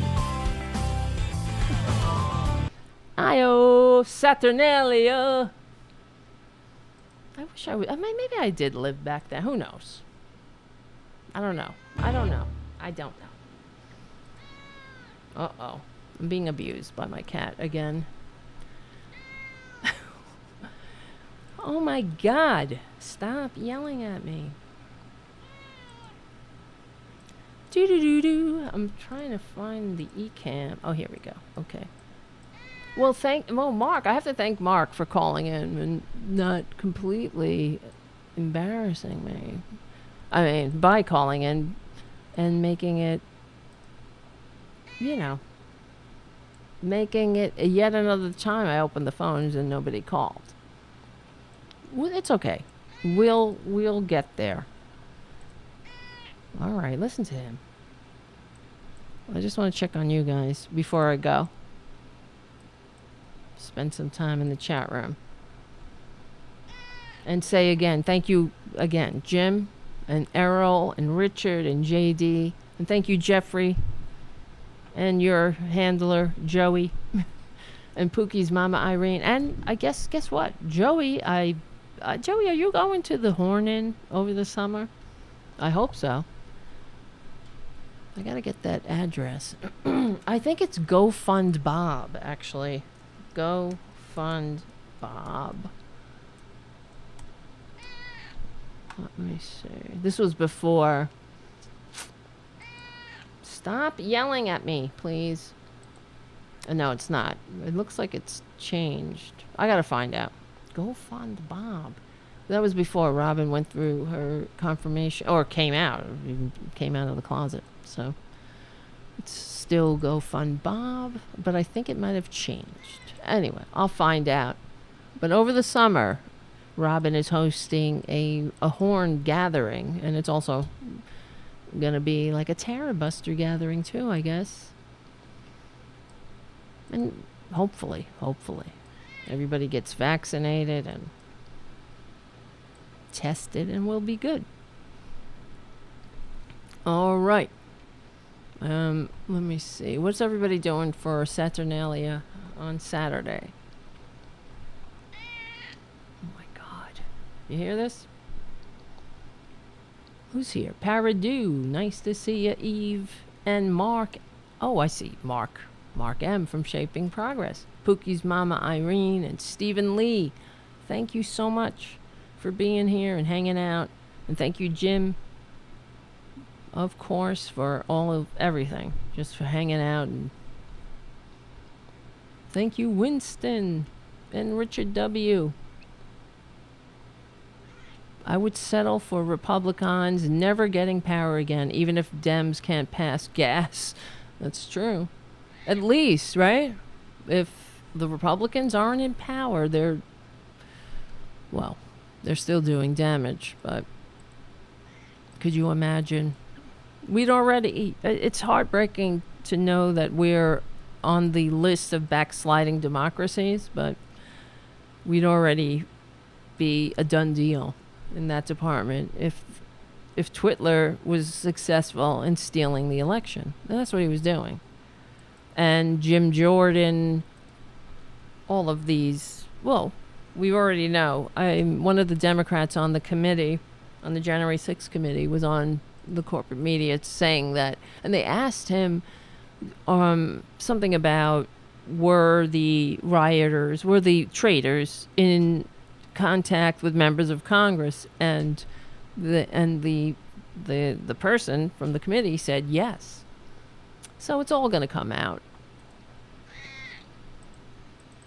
Io, Saturnalia. I wish I would. Maybe I did live back then. Who knows? I don't know. I don't know. Uh-oh. I'm being abused by my cat again. Oh my God. Stop yelling at me. Do-do-do-do. I'm trying to find the eCam. Oh, here we go. Okay. Well, Mark. I have to thank Mark for calling in and not completely embarrassing me. I mean, by calling in and making it, you know, making it yet another time I opened the phones and nobody called. Well, it's okay. We'll get there. All right, listen to him. I just want to check on you guys before I go. Spend some time in the chat room. And say again, thank you again, Jim and Errol and Richard and JD. And thank you, Jeffrey. And your handler, Joey. And Pookie's mama, Irene. And I guess what? Joey, Joey, are you going to the Horn Inn over the summer? I hope so. I gotta get that address. I think it's Go Fund Bob, actually. Go Fund Bob. Let me see. This was before. Stop yelling at me, please. No, it's not. It looks like it's changed. I gotta find out. Go Fund Bob. That was before Robin went through her confirmation, or came out of the closet. So it's still Go Fund Bob, but I think it might have changed. Anyway, I'll find out. But over the summer, Robin is hosting a horn gathering, and it's also going to be like a Tarabuster gathering too, I guess. And hopefully, everybody gets vaccinated and tested, and we'll be good. All right. Let me see. What's everybody doing for Saturnalia on Saturday? Oh my God. You hear this? Who's here? Paradoo. Nice to see you, Eve. And Mark. Oh, I see. Mark M. from Shaping Progress. Pookie's mama, Irene. And Stephen Lee. Thank you so much for being here and hanging out. And thank you, Jim, of course, for all of everything. Just for hanging out. And thank you, Winston and Richard W. I would settle for Republicans never getting power again, even if Dems can't pass gas. That's true. At least, right? If the Republicans aren't in power, they're still doing damage. But could you imagine? It's heartbreaking to know that we're on the list of backsliding democracies, but we'd already be a done deal in that department if Twitler was successful in stealing the election. And that's what he was doing. And Jim Jordan, all of these, we already know. One of the Democrats on the committee, on the January 6th committee, was on the corporate media saying that, and they asked him something about, were the traitors in contact with members of Congress, and the person from the committee said yes. So it's all going to come out.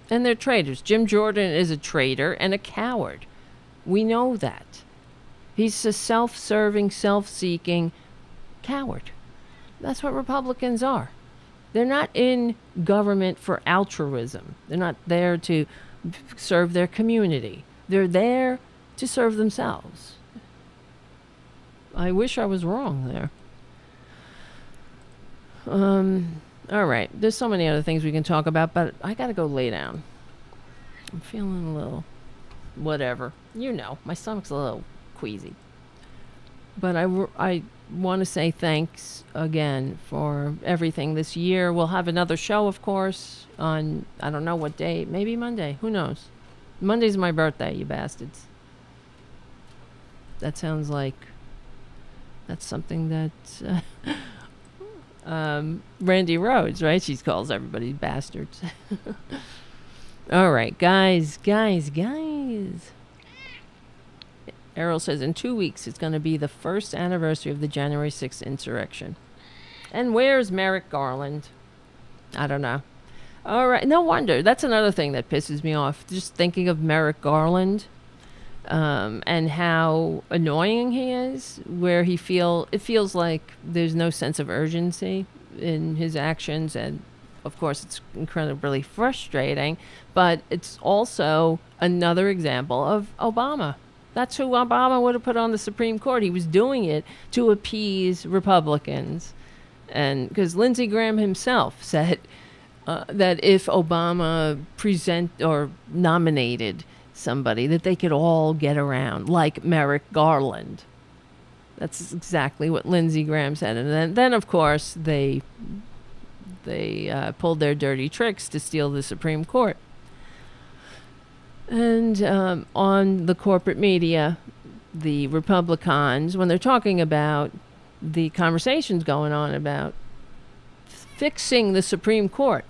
And they're traitors. Jim Jordan is a traitor and a coward. We know that. He's a self-serving, self-seeking coward. That's what Republicans are. They're not in government for altruism. They're not there to serve their community. They're there to serve themselves. I wish I was wrong there. All right. There's so many other things we can talk about, but I got to go lay down. I'm feeling a little whatever. You know, my stomach's a little queasy. But I want to say thanks again for everything this year. We'll have another show, of course, on, I don't know what day, maybe Monday. Who knows? Monday's my birthday, you bastards. That sounds like that's something that Randy Rhodes, right? She calls everybody bastards. All right, guys. Errol says in 2 weeks it's going to be the first anniversary of the January 6th insurrection. And where's Merrick Garland? I don't know. All right, no wonder. That's another thing that pisses me off. Just thinking of Merrick Garland and how annoying he is, where it feels like there's no sense of urgency in his actions, and of course it's incredibly frustrating, but it's also another example of Obama. That's who Obama would have put on the Supreme Court. He was doing it to appease Republicans. And because Lindsey Graham himself said that if Obama nominated somebody, that they could all get around, like Merrick Garland. That's exactly what Lindsey Graham said. And then of course, they pulled their dirty tricks to steal the Supreme Court. And on the corporate media, the Republicans, when they're talking about the conversations going on about fixing the Supreme Court,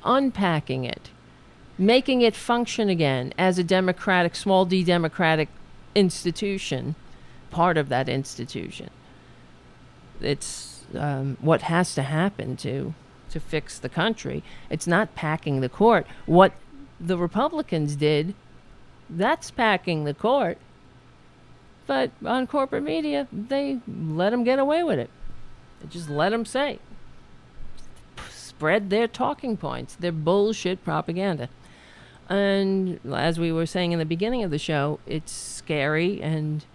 unpacking it, making it function again as a democratic, small d democratic institution, part of that institution. It's what has to happen to fix the country. It's not packing the court. What the Republicans did, that's packing the court. But on corporate media, they let them get away with it. They just let them say. Spread their talking points, their bullshit propaganda. And as we were saying in the beginning of the show, it's scary and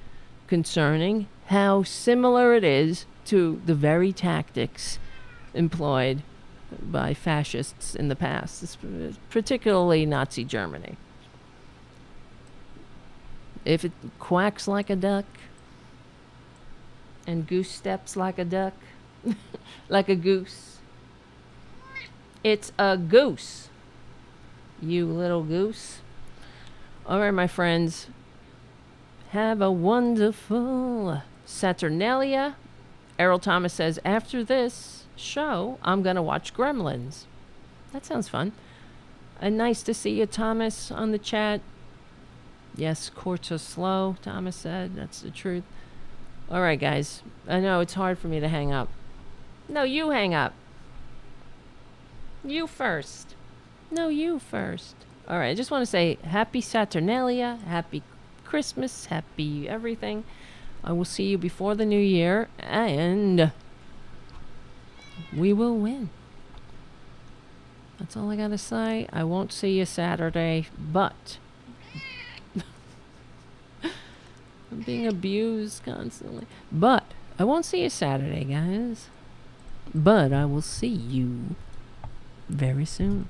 concerning how similar it is to the very tactics employed by fascists in the past, particularly Nazi Germany. If it quacks like a duck and goose steps like a duck, like a goose, it's a goose, you little goose. All right, my friends, have a wonderful Saturnalia. Errol Thomas says, after this show, I'm going to watch Gremlins. That sounds fun. And nice to see you, Thomas, on the chat. Yes, courts are slow, Thomas said. That's the truth. All right, guys. I know it's hard for me to hang up. No, you hang up. You first. No, you first. All right, I just want to say happy Saturnalia, happy Christmas, happy everything. I will see you before the new year, and we will win. That's all I got to say. I won't see you Saturday, but I'm being abused constantly. But I won't see you Saturday, guys. But I will see you very soon.